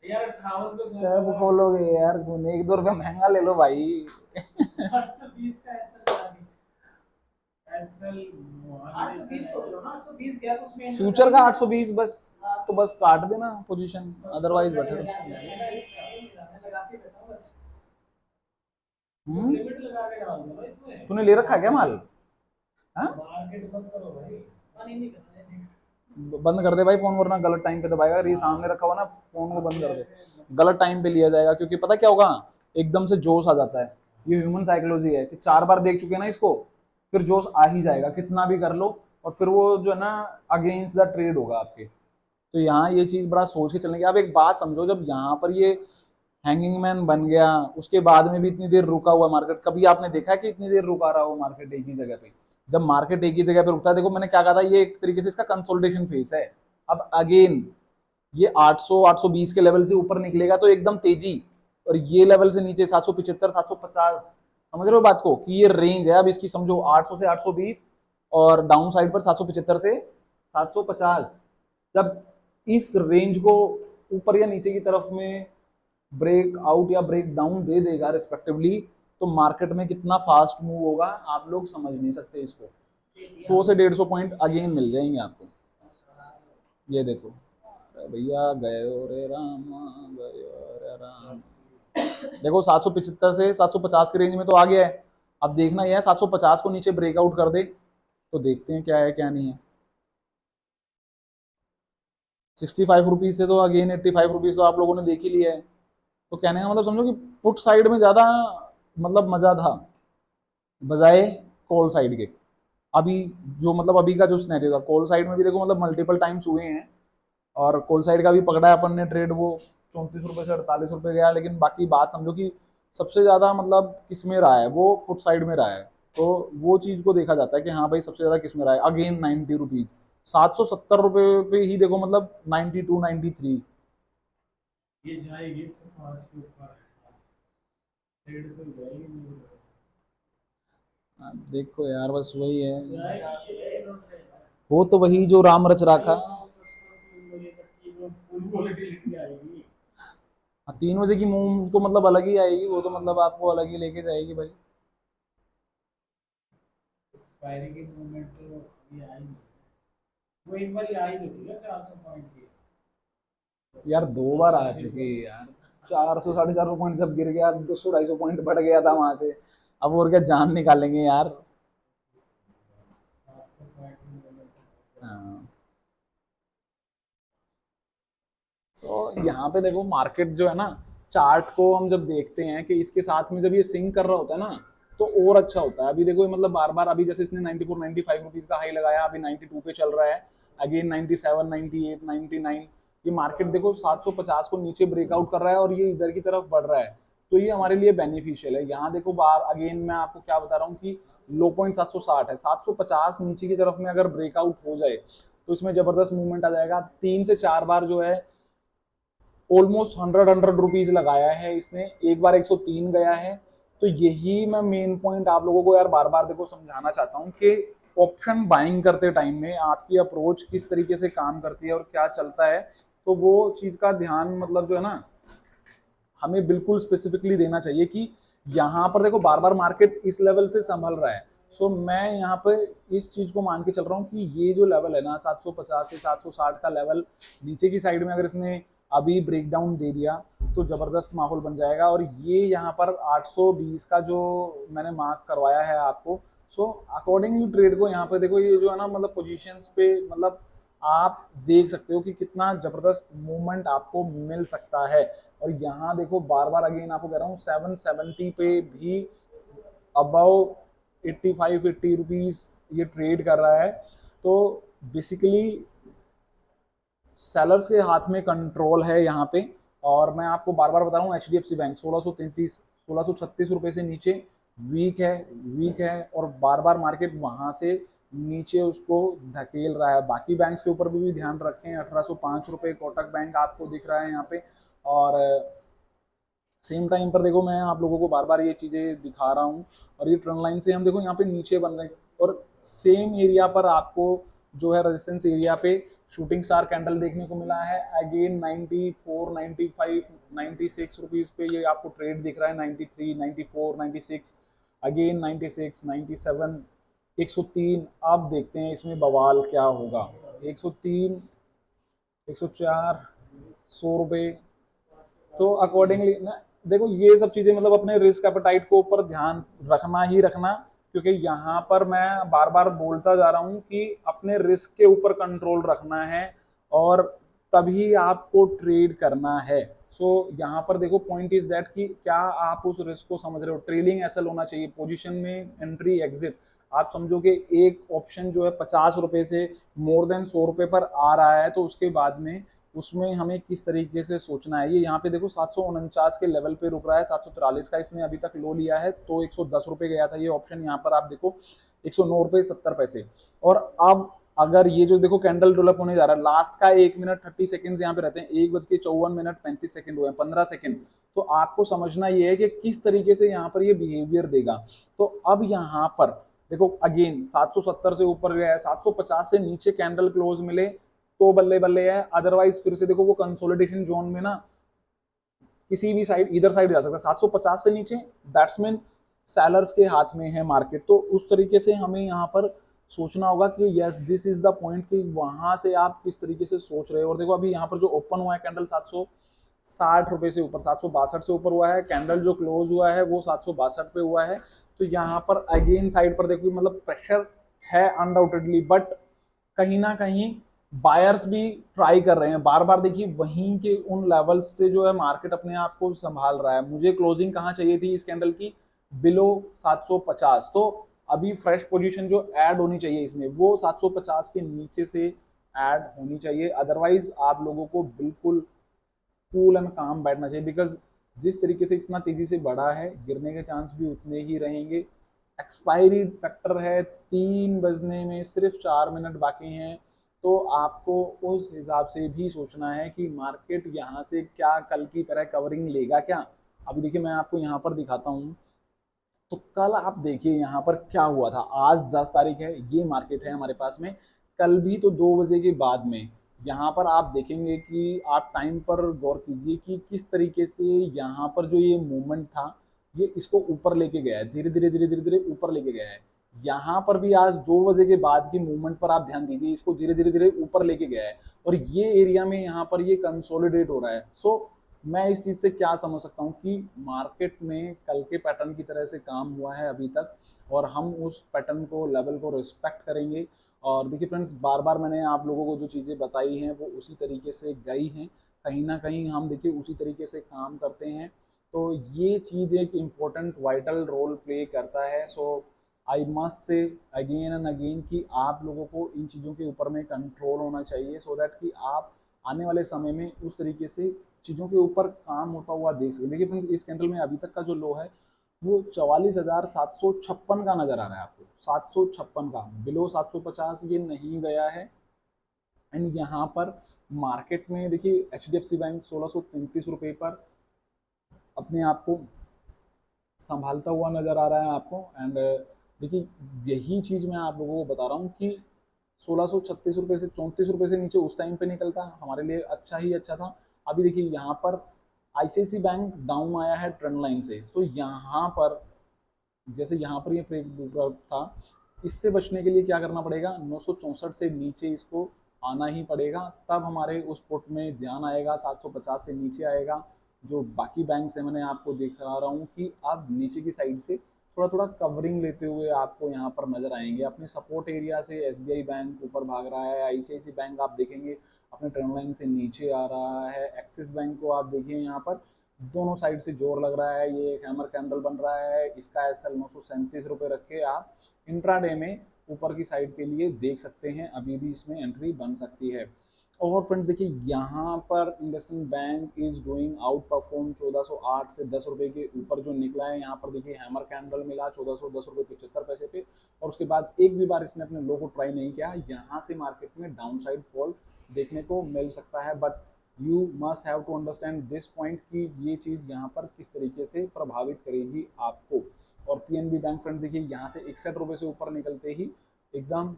यार 58 तो कब खोलोगे यार, 1-2 रुपया महंगा ले लो भाई। 820 का एसएल 820 सोच लो ना, 820 गया तो उसमें फ्यूचर का 820 बस, तो बस काट देना पोजीशन, अदरवाइज बैठे रहो। लगा के बैठा हूं बस। हम्म, लिमिट लगा के डाल दो ना इसमें। तूने ले रखा है क्या माल? हाँ, मार्केट बंद करो भाई। नहीं करना है। बंद कर दे भाई फोन, वरना गलत टाइम पे दबाएगा। अगर ये सामने रखा हुआ ना, फोन को बंद कर दे। गलत टाइम पे लिया जाएगा, क्योंकि पता क्या होगा, एकदम से जोश आ जाता है। ये ह्यूमन साइकोलॉजी है कि 4 बार देख चुके हैं ना इसको, फिर जोश आ ही जाएगा कितना भी कर लो, और फिर वो जो है ना, अगेंस्ट द ट्रेड होगा आपके। तो यहाँ ये चीज बड़ा सोच के चलने की। आप एक बात समझो, जब यहाँ पर ये हैंगिंग मैन बन गया, उसके बाद में भी इतनी देर रुका हुआ मार्केट, कभी आपने देखा है कि इतनी देर रुका रहा हो मार्केट एक ही जगह पे? जब मार्केट एक ही जगह पे रुकता है, देखो मैंने क्या कहा था, ये एक तरीके से इसका कंसोलिडेशन फेज है। अब अगेन ये 800 820 के लेवल से ऊपर निकलेगा तो एकदम तेजी, और ये लेवल से नीचे 775 750, समझ रहे हो बात को, कि ये रेंज है। अब इसकी समझो 800 से 820, और डाउन साइड पर 775 से 750। जब इस रेंज को ऊपर या नीचे की तरफ में ब्रेक आउट या ब्रेक डाउन दे देगा रिस्पेक्टिवली, तो मार्केट में कितना फास्ट मूव होगा आप लोग समझ नहीं सकते इसको। 100 से 150 पॉइंट अगेन मिल जाएंगे आपको। ये देखो, अरे भैया गयो रे राम, गयो रे राम। देखो 775 से 750 के रेंज में तो आ गया है। अब देखना यह है 750 को नीचे ब्रेकआउट कर दे, तो देखते हैं क्या है क्या नहीं है। 65 रुपीज से तो अगेन 85 रुपीज तो आप लोगों ने देख ही लिया है। तो कहने का मतलब समझो कि पुट साइड में ज्यादा मतलब मजा था, बजाय कॉल साइड के। अभी जो मतलब अभी का जो सिनेरियो था, कॉल साइड में भी देखो मतलब मल्टीपल टाइम्स हुए हैं, और कॉल साइड का भी पकड़ा है अपन ने ट्रेड, वो 34 रुपए से 48 रुपए गया। लेकिन बाकी बात समझो कि सबसे ज्यादा मतलब किस में रहा है, वो पुट साइड में रहा है। तो वो चीज को देखा जाता है कि हाँ भाई सबसे ज्यादा किस में रहा है। अगेन 90 रुपीज, 770 रुपए पे ही देखो मतलब 92 93। ये जाएगी 105 के ऊपर। 150 जाएगी। अब देखो यार बस वही है, जाएगी। हो तो वही जो राम रच राखा। 3 बजे तक की जो पूरी वॉलिटिलिटी आएगी। हाँ, 3 बजे की मूव तो मतलब अलग ही आएगी, वो तो मतलब आपको अलग ही लेके जाएगी भाई। एक्सपायरी की मूवमेंट तो अभी आई नहीं। वो एक बार आई तो थी 400 पॉइंट की। यार 2 बार आ चुकी है यार। 400 450 पॉइंट जब गिर गया, 200 250 पॉइंट बढ़ गया था वहां से। अब और क्या जान निकालेंगे यार। 700 पॉइंट की मूवमेंट। हाँ, तो यहाँ पे देखो मार्केट जो है ना, चार्ट को हम जब देखते हैं कि इसके साथ में जब ये सिंक कर रहा होता है ना, तो और अच्छा होता है। अभी देखो मतलब बार बार, अभी जैसे इसने 94 95 रुपीज का हाई लगाया, अभी 92 पे चल रहा है, अगेन 97 98 99। ये मार्केट देखो 750 को नीचे ब्रेकआउट कर रहा है और ये इधर की तरफ बढ़ रहा है। तो ये हमारे लिए बेनिफिशियल है। यहाँ देखो बार अगेन मैं आपको क्या बता रहा हूँ कि लो पॉइंट 760 है, 750 नीचे की तरफ में अगर ब्रेकआउट हो जाए तो इसमें जबरदस्त मूवमेंट आ जाएगा। 3 से 4 बार जो है ऑलमोस्ट 100 रुपीज लगाया है इसने, एक बार 103 गया है। तो यही मैं मेन पॉइंट आप लोगों को यार बार बार देखो समझाना चाहता हूँ कि ऑप्शन बाइंग करते टाइम में आपकी अप्रोच किस तरीके से काम करती है और क्या चलता है। तो वो चीज का ध्यान मतलब जो है ना, हमें बिल्कुल स्पेसिफिकली देना चाहिए कि यहाँ पर देखो बार बार मार्केट इस लेवल से संभल रहा है। सो मैं यहाँ पे इस चीज को मान के चल रहा हूँ कि ये जो लेवल है ना 750 से 760 का लेवल, नीचे की साइड में अगर इसने अभी ब्रेकडाउन दे दिया तो जबरदस्त माहौल बन जाएगा। और ये यहाँ पर 820 का जो मैंने मार्क करवाया है आपको, सो अकॉर्डिंगली ट्रेड को यहाँ पे देखो, ये जो है ना मतलब पोजीशंस पे मतलब आप देख सकते हो कि कितना जबरदस्त मूवमेंट आपको मिल सकता है। और यहाँ देखो बार बार अगेन आपको कह रहा हूँ 770 पे भी अबव 85 80 रुपीज ये ट्रेड कर रहा है। तो बेसिकली सेलर्स के हाथ में कंट्रोल है यहाँ पे। और मैं आपको बार बार बता रहा हूँ, HDFC बैंक 1633 1636 रुपए से नीचे वीक है, वीक है, और बार बार मार्केट वहां से नीचे उसको धकेल रहा है। बाकी बैंक्स के ऊपर भी ध्यान रखें, 1805 रुपए कोटक बैंक आपको दिख रहा है यहाँ पे। और सेम टाइम पर देखो मैं आप लोगों को बार बार ये चीजें दिखा रहा हूँ, और ये ट्रेंड लाइन से हम देखो यहाँ पे नीचे बन रहे हैं, और सेम एरिया पर आपको जो है रेजिस्टेंस एरिया पे शूटिंग स्टार कैंडल देखने को मिला है अगेन 94, 95, 96 रुपीज पे ये आपको ट्रेड दिख रहा है, 93, 94, 96, अगेन 96, 97, 103। अब देखते हैं इसमें बवाल क्या होगा। 103, 104, 100 रुपये। तो अकॉर्डिंगली ना देखो ये सब चीजें मतलब अपने रिस्क एपेटाइट को ऊपर ध्यान रखना ही रखना, क्योंकि यहाँ पर मैं बार बार बोलता जा रहा हूँ कि अपने रिस्क के ऊपर कंट्रोल रखना है और तभी आपको ट्रेड करना है। सो यहाँ पर देखो पॉइंट इज दैट कि क्या आप उस रिस्क को समझ रहे हो। ट्रेलिंग एसएल होना चाहिए, पोजीशन में एंट्री एग्जिट। आप समझो कि एक ऑप्शन जो है 50 रुपए से मोर देन 100 रुपए पर आ रहा है, तो उसके बाद में उसमें हमें किस तरीके से सोचना है। ये यहाँ पे देखो 749 के लेवल पे रुक रहा है, 743 का इसने अभी तक लो लिया है, तो 110 रुपए गया था ये ऑप्शन। यहाँ पर आप देखो 109 रुपए 70 पैसे। और अब अगर ये जो देखो कैंडल डेवलप होने जा रहा है, लास्ट का 1 मिनट 30 सेकंड यहाँ पे रहते हैं, 1:54 35 सेकंड हुए हैं, 15 सेकंड। तो आपको समझना ये है कि किस तरीके से यहाँ पर ये बिहेवियर देगा। तो अब यहाँ पर देखो अगेन 770 से ऊपर गया है, 750 से नीचे कैंडल क्लोज मिले तो बल्ले बल्ले है, अदरवाइज फिर से देखो वो कंसोलिडेशन जोन में ना किसी भी साइड इधर साइड जा सकता है। 750 से नीचे दैट्समैन सेलर्स के हाथ में है मार्केट। तो उस तरीके से हमें यहाँ पर सोचना होगा कि yes this is the point कि वहां से आप किस तरीके से सोच रहे हो। और देखो अभी यहाँ पर जो ओपन हुआ है कैंडल 760 रुपए से ऊपर, 762 से ऊपर हुआ है, कैंडल जो क्लोज हुआ है वो 762 पे हुआ है। तो यहाँ पर अगेन साइड पर देखो मतलब प्रेशर है अनडाउटेडली, बट कहीं ना कहीं बायर्स भी ट्राई कर रहे हैं बार बार। देखिए वहीं के उन लेवल्स से जो है मार्केट अपने आप को संभाल रहा है। मुझे क्लोजिंग कहाँ चाहिए थी इस कैंडल की, बिलो 750। तो अभी फ्रेश पोजीशन जो ऐड होनी चाहिए इसमें वो 750 के नीचे से ऐड होनी चाहिए। अदरवाइज आप लोगों को बिल्कुल कूल एंड काम बैठना चाहिए, बिकॉज जिस तरीके से इतना तेजी से बढ़ा है गिरने के चांस भी उतने ही रहेंगे। एक्सपायरी फैक्टर है, 3 बजने में सिर्फ 4 मिनट बाकी हैं। तो आपको उस हिसाब से भी सोचना है कि मार्केट यहाँ से क्या कल की तरह कवरिंग लेगा क्या। अभी देखिए मैं आपको यहाँ पर दिखाता हूँ। तो कल आप देखिए यहाँ पर क्या हुआ था। आज 10 तारीख है, ये मार्केट है हमारे पास में। कल भी तो 2 बजे के बाद में यहाँ पर आप देखेंगे कि आप टाइम पर गौर कीजिए कि किस तरीके से यहाँ पर जो ये मूवमेंट था ये इसको ऊपर लेके गया है, धीरे धीरे धीरे धीरे धीरे ऊपर लेके गया है। यहाँ पर भी आज 2 बजे के बाद की मूवमेंट पर आप ध्यान दीजिए, इसको धीरे धीरे धीरे ऊपर लेके गया है और ये एरिया में यहाँ पर ये कंसोलिडेट हो रहा है। सो मैं इस चीज से क्या समझ सकता हूँ कि मार्केट में कल के पैटर्न की तरह से काम हुआ है अभी तक, और हम उस पैटर्न को लेवल को रिस्पेक्ट करेंगे। और देखिए फ्रेंड्स बार बार मैंने आप लोगों को जो चीज़ें बताई हैं वो उसी तरीके से गई हैं, कहीं ना कहीं हम देखिए उसी तरीके से काम करते हैं। तो ये चीज़ एक इम्पोर्टेंट वाइटल रोल प्ले करता है। So I must say again and again कि आप लोगों को इन चीज़ों के ऊपर में कंट्रोल होना चाहिए, सो दैट कि आप आने वाले समय में उस तरीके से चीज़ों के ऊपर काम होता हुआ देख सकें। देखिए फ्रेंड्स इस कैंडल में अभी तक का जो लो है वो 44,756 का नजर आ रहा है आपको, 756 का, बिलो 750 ये नहीं गया है। एंड यहाँ पर मार्केट में देखिए HDFC बैंक 1633 रुपए पर अपने आप को संभालता हुआ नजर आ रहा है आपको। एंड देखिए यही चीज मैं आप लोगों को बता रहा हूँ कि 1636 रुपए से 34 रुपए से नीचे उस टाइम पे निकलता हमारे लिए अच्छा ही अच्छा था। अभी देखिए यहाँ पर ICICI बैंक डाउन आया है ट्रेंड लाइन से, तो यहाँ पर जैसे यहाँ पर ये ब्रेक था, इससे बचने के लिए क्या करना पड़ेगा, 964 से नीचे इसको आना ही पड़ेगा, तब हमारे उस पुट में ध्यान आएगा। 750 से नीचे आएगा। जो बाकी बैंक से मैंने आपको दिखा रहा हूँ कि आप नीचे की साइड से थोड़ा थोड़ा कवरिंग लेते हुए आपको यहाँ पर नजर आएंगे। अपने सपोर्ट एरिया से SBI बैंक ऊपर भाग रहा है, ICICI बैंक आप देखेंगे अपने ट्रेंड लाइन से नीचे आ रहा है, एक्सिस बैंक को आप देखिए यहाँ पर दोनों साइड से जोर लग रहा है, ये एक हैमर कैंडल बन रहा है। इसका SL 937 रुपये रख के आप इंट्राडे में ऊपर की साइड के लिए देख सकते हैं, अभी भी इसमें एंट्री बन सकती है। और फ्रेंड्स देखिए यहाँ पर IndusInd bank is doing out perform 1408 से 10 रुपए के ऊपर जो निकला है। यहाँ पर देखिए हैमर कैंडल मिला 1410 रुपये 75 पैसे पे, और उसके बाद एक भी बार इसने अपने लो को ट्राई नहीं किया। यहाँ से मार्केट में डाउन साइड फॉल देखने को मिल सकता है, but you must have to understand this point कि ये चीज़ यहाँ पर किस तरीके से प्रभावित करेगी आपको। और PNB बैंक फ्रेंड देखिए यहाँ से 61 रुपये से ऊपर निकलते ही एकदम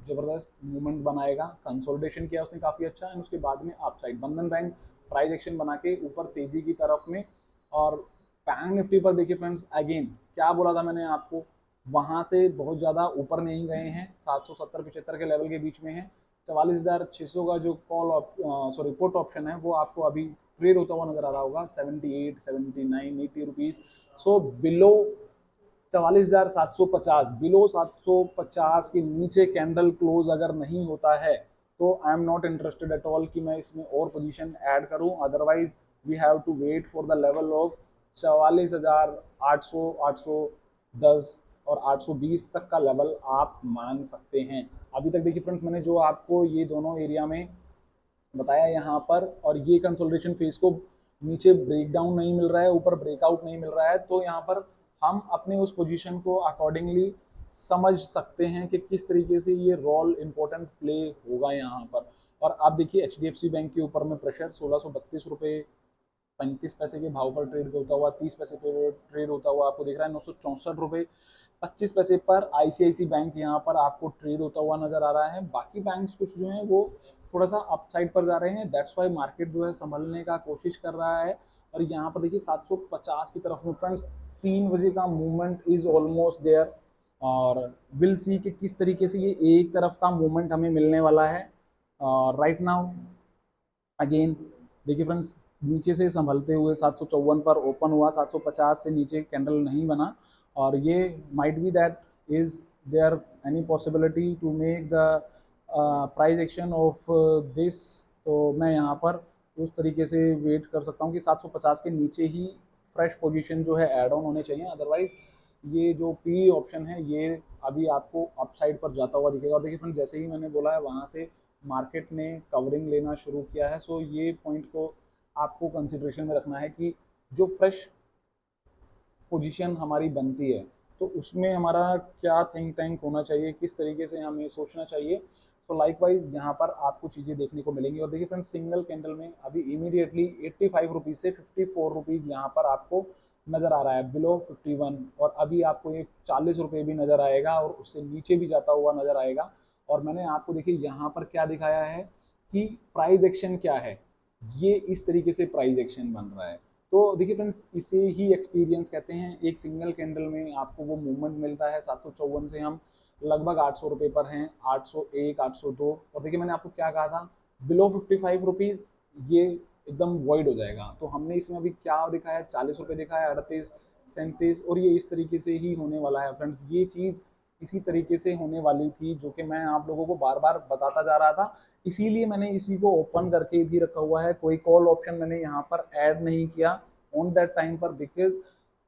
ज़बरदस्त मूवमेंट बनाएगा। कंसोलिडेशन किया उसने काफ़ी अच्छा, एंड उसके बाद में अपसाइड बंधन बैंक प्राइस एक्शन बना के ऊपर तेजी की तरफ में। और बैंक निफ्टी पर देखिए फ्रेंड्स, अगेन क्या बोला था मैंने आपको, वहां से बहुत ज़्यादा ऊपर नहीं गए हैं, 770-75 के लेवल के बीच में है। 44,600 का जो सॉरी पुट ऑप्शन है वो आपको अभी ट्रेड होता हुआ नजर आ रहा होगा 78, 79, 80 रुपीज। सो बिलो 44,750, बिलो 750 के नीचे कैंडल क्लोज अगर नहीं होता है तो I am not interested at all कि मैं इसमें और पोजीशन ऐड करूं। Otherwise we have to wait for the level of 44,800, 810 और 820 तक का लेवल आप मान सकते हैं। अभी तक देखिए फ्रेंड्स, मैंने जो आपको ये दोनों एरिया में बताया यहाँ पर, और ये कंसोलिडेशन फेज को नीचे ब्रेक डाउन नहीं मिल रहा है, ऊपर ब्रेकआउट नहीं मिल रहा है, तो यहाँ पर हम अपने उस पोजीशन को अकॉर्डिंगली समझ सकते हैं कि किस तरीके से ये रोल इंपॉर्टेंट प्ले होगा यहाँ पर। और आप देखिए HDFC बैंक के ऊपर में प्रेशर 1632 रुपये 35 पैसे के भाव पर ट्रेड होता हुआ, 30 पैसे पे ट्रेड होता हुआ आपको दिख रहा है। 964 रुपये 25 पैसे पर ICICI बैंक यहाँ पर आपको ट्रेड होता हुआ नजर आ रहा है। बाकी बैंक्स कुछ जो है वो थोड़ा सा अपसाइड पर जा रहे हैं, दैट्स वाई मार्केट जो है संभलने का कोशिश कर रहा है। और यहाँ पर देखिए 750 की तरफ में फ्रेंड्स 3 बजे का मूवमेंट इज ऑलमोस्ट देयर, और विल सी कि किस तरीके से ये एक तरफ का मूवमेंट हमें मिलने वाला है। राइट नाउ अगेन देखिए फ्रेंड्स, नीचे से संभलते हुए 754 पर ओपन हुआ, 750 से नीचे कैंडल नहीं बना, और ये might be that is there any possibility to make the price action of this. तो मैं यहाँ पर उस तरीके से वेट कर सकता हूँ कि 750 के नीचे ही फ्रेश पोजीशन जो है ऐड ऑन होने चाहिए। अदरवाइज ये जो पी ऑप्शन है ये अभी आपको अपसाइड पर जाता हुआ दिखेगा। और देखिए फ्रेंड, जैसे ही मैंने बोला है वहाँ से मार्केट ने कवरिंग लेना शुरू किया है। सो ये पॉइंट को आपको कंसिडरेशन में रखना है कि जो फ्रेश पोजीशन हमारी बनती है तो उसमें हमारा क्या थिंक टैंक होना चाहिए, किस तरीके से हमें सोचना चाहिए। तो लाइकवाइज यहाँ पर आपको चीज़ें देखने को मिलेंगी। और देखिए फ्रेंड्स, सिंगल कैंडल में अभी इमीडिएटली 85 रुपीज़ से 54 रुपीज़ यहाँ पर आपको नज़र आ रहा है, बिलो 51। और अभी आपको ये 40 रुपये भी नज़र आएगा और उससे नीचे भी जाता हुआ नज़र आएगा। और मैंने आपको देखिए यहाँ पर क्या दिखाया है कि प्राइस एक्शन क्या है, ये इस तरीके से प्राइस एक्शन बन रहा है। तो देखिए फ्रेंड्स, इसे ही एक्सपीरियंस कहते हैं। एक सिंगल कैंडल में आपको वो मूवमेंट मिलता है। 754 से हम लगभग 800 रुपये पर हैं, 801, 802। और देखिए मैंने आपको क्या कहा था, बिलो 55 रुपीज़ ये एकदम वॉइड हो जाएगा। तो हमने इसमें अभी क्या दिखाया, 40 रुपये दिखाया, 38, 37, और ये इस तरीके से ही होने वाला है फ्रेंड्स। ये चीज़ इसी तरीके से होने वाली थी जो कि मैं आप लोगों को बार बार बताता जा रहा था, इसीलिए मैंने इसी को ओपन करके भी रखा हुआ है। कोई कॉल ऑप्शन मैंने यहाँ पर ऐड नहीं किया ऑन दैट टाइम पर, because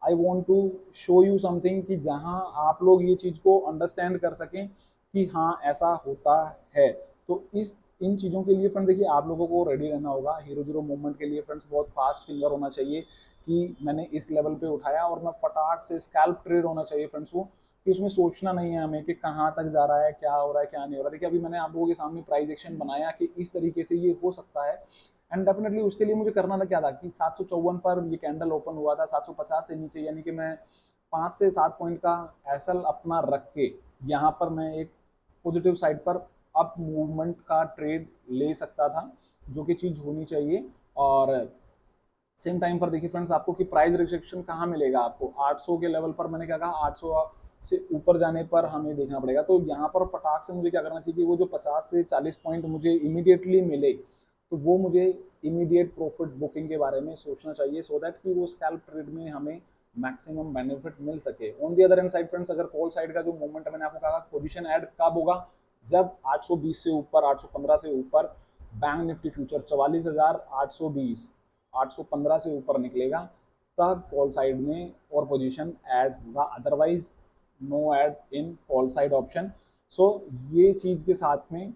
I want to show you something कि जहाँ आप लोग ये चीज़ को अंडरस्टैंड कर सकें कि हाँ ऐसा होता है। तो इस इन चीज़ों के लिए फ्रेंड देखिए आप लोगों को रेडी रहना होगा। हीरो जीरो मूवमेंट के लिए फ्रेंड्स बहुत फास्ट फिंगर होना चाहिए कि मैंने इस लेवल पे उठाया और मैं फटाक से स्कैल्प ट्रेड होना चाहिए फ्रेंड्स वो, कि उसमें सोचना नहीं है हमें कि कहाँ तक जा रहा है, क्या हो रहा है, क्या नहीं हो रहा है। देखिए अभी मैंने आप लोगों के सामने प्राइस एक्शन बनाया कि इस तरीके से ये हो सकता है, एंड डेफिनेटली उसके लिए मुझे करना था क्या था कि 754 पर ये कैंडल ओपन हुआ था, 750 से नीचे, यानी कि मैं 5 से 7 पॉइंट का एसएल अपना रख के यहाँ पर मैं एक पॉजिटिव साइड पर अप मूवमेंट का ट्रेड ले सकता था, जो कि चीज़ होनी चाहिए। और सेम टाइम पर देखिए फ्रेंड्स, आपको कि प्राइस रिजेक्शन कहाँ मिलेगा आपको, 800 के लेवल पर मैंने क्या कहा, 800 से ऊपर जाने पर हमें देखना पड़ेगा। तो यहाँ पर फटाक से मुझे क्या करना चाहिए कि वो जो 50 से 40 पॉइंट मुझे इमीडिएटली मिले, तो वो मुझे इमीडिएट प्रॉफिट बुकिंग के बारे में सोचना चाहिए, सो दैट कि वो स्कैल्प ट्रेड में हमें मैक्सिमम बेनिफिट मिल सके। On the other and side friends, अगर कॉल साइड का जो मूवमेंट मैंने आपको कहा पोजीशन ऐड कब होगा, जब 820 से ऊपर, 815 से ऊपर बैंक निफ्टी फ्यूचर 44,820, 815 से ऊपर निकलेगा, तब कॉल साइड में और पोजीशन ऐड होगा। Otherwise no add in call side option. So ये चीज़ के साथ में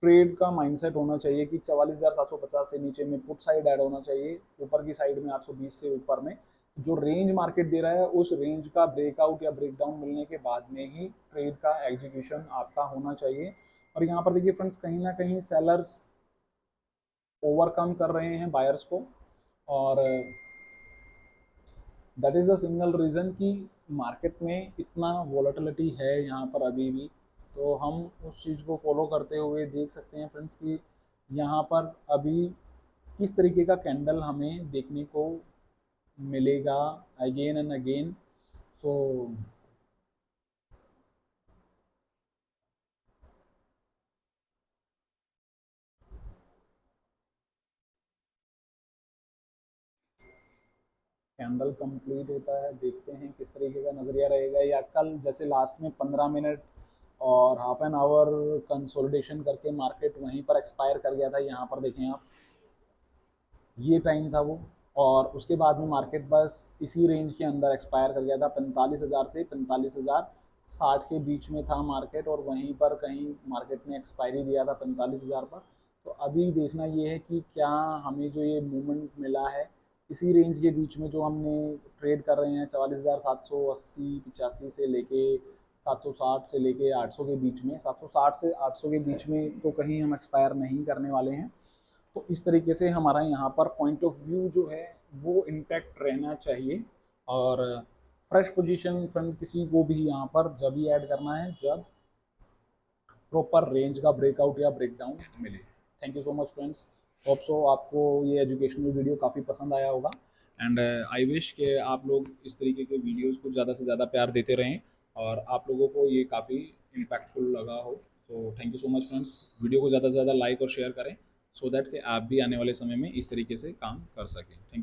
ट्रेड का माइंडसेट होना चाहिए कि 44,750 से नीचे में पुट साइड ऐड होना चाहिए, ऊपर की साइड में 820 से ऊपर में जो रेंज मार्केट दे रहा है उस रेंज का ब्रेकआउट या ब्रेकडाउन मिलने के बाद में ही ट्रेड का एग्जीक्यूशन आपका होना चाहिए। और यहाँ पर देखिए फ्रेंड्स, कहीं ना कहीं सेलर्स ओवरकम कर रहे हैं बायर्स को, और that is the single reason कि मार्केट में इतना वॉलेटिलिटी है यहाँ पर अभी भी। तो हम उस चीज़ को फॉलो करते हुए देख सकते हैं फ्रेंड्स कि यहाँ पर अभी किस तरीके का कैंडल हमें देखने को मिलेगा again and again. So candle complete होता है, देखते हैं किस तरीके का नज़रिया रहेगा, या कल जैसे लास्ट में 15 मिनट और हाफ एन आवर कंसोलिडेशन करके मार्केट वहीं पर एक्सपायर कर गया था। यहाँ पर देखें आप, ये टाइम था वो, और उसके बाद में मार्केट बस इसी रेंज के अंदर एक्सपायर कर गया था। 45,000 से 45,060 के बीच में था मार्केट, और वहीं पर कहीं मार्केट ने एक्सपायरी दिया था 45,000 पर। तो अभी देखना ये है कि क्या हमें जो ये मूवमेंट मिला है इसी रेंज के बीच में जो हमने ट्रेड कर रहे हैं 44,780-85 से लेके 760 से लेके 800 के बीच में, 760 से 800 के बीच में तो कहीं हम एक्सपायर नहीं करने वाले हैं। तो इस तरीके से हमारा यहाँ पर पॉइंट ऑफ व्यू जो है वो इंटैक्ट रहना चाहिए। और फ्रेश पोजीशन फ्रेंड किसी को भी यहाँ पर जब ही ऐड करना है जब प्रॉपर रेंज का ब्रेकआउट या ब्रेकडाउन मिले। Thank you so much friends, hope so आपको ये एजुकेशनल वीडियो काफ़ी पसंद आया होगा, एंड आई विश कि आप लोग इस तरीके के वीडियोस को ज़्यादा से ज़्यादा प्यार देते रहें और आप लोगों को ये काफ़ी इम्पैक्टफुल लगा हो। तो thank you so much friends, video को ज़्यादा से ज़्यादा लाइक और शेयर करें सो दैट कि आप भी आने वाले समय में इस तरीके से काम कर सकें। Thank you.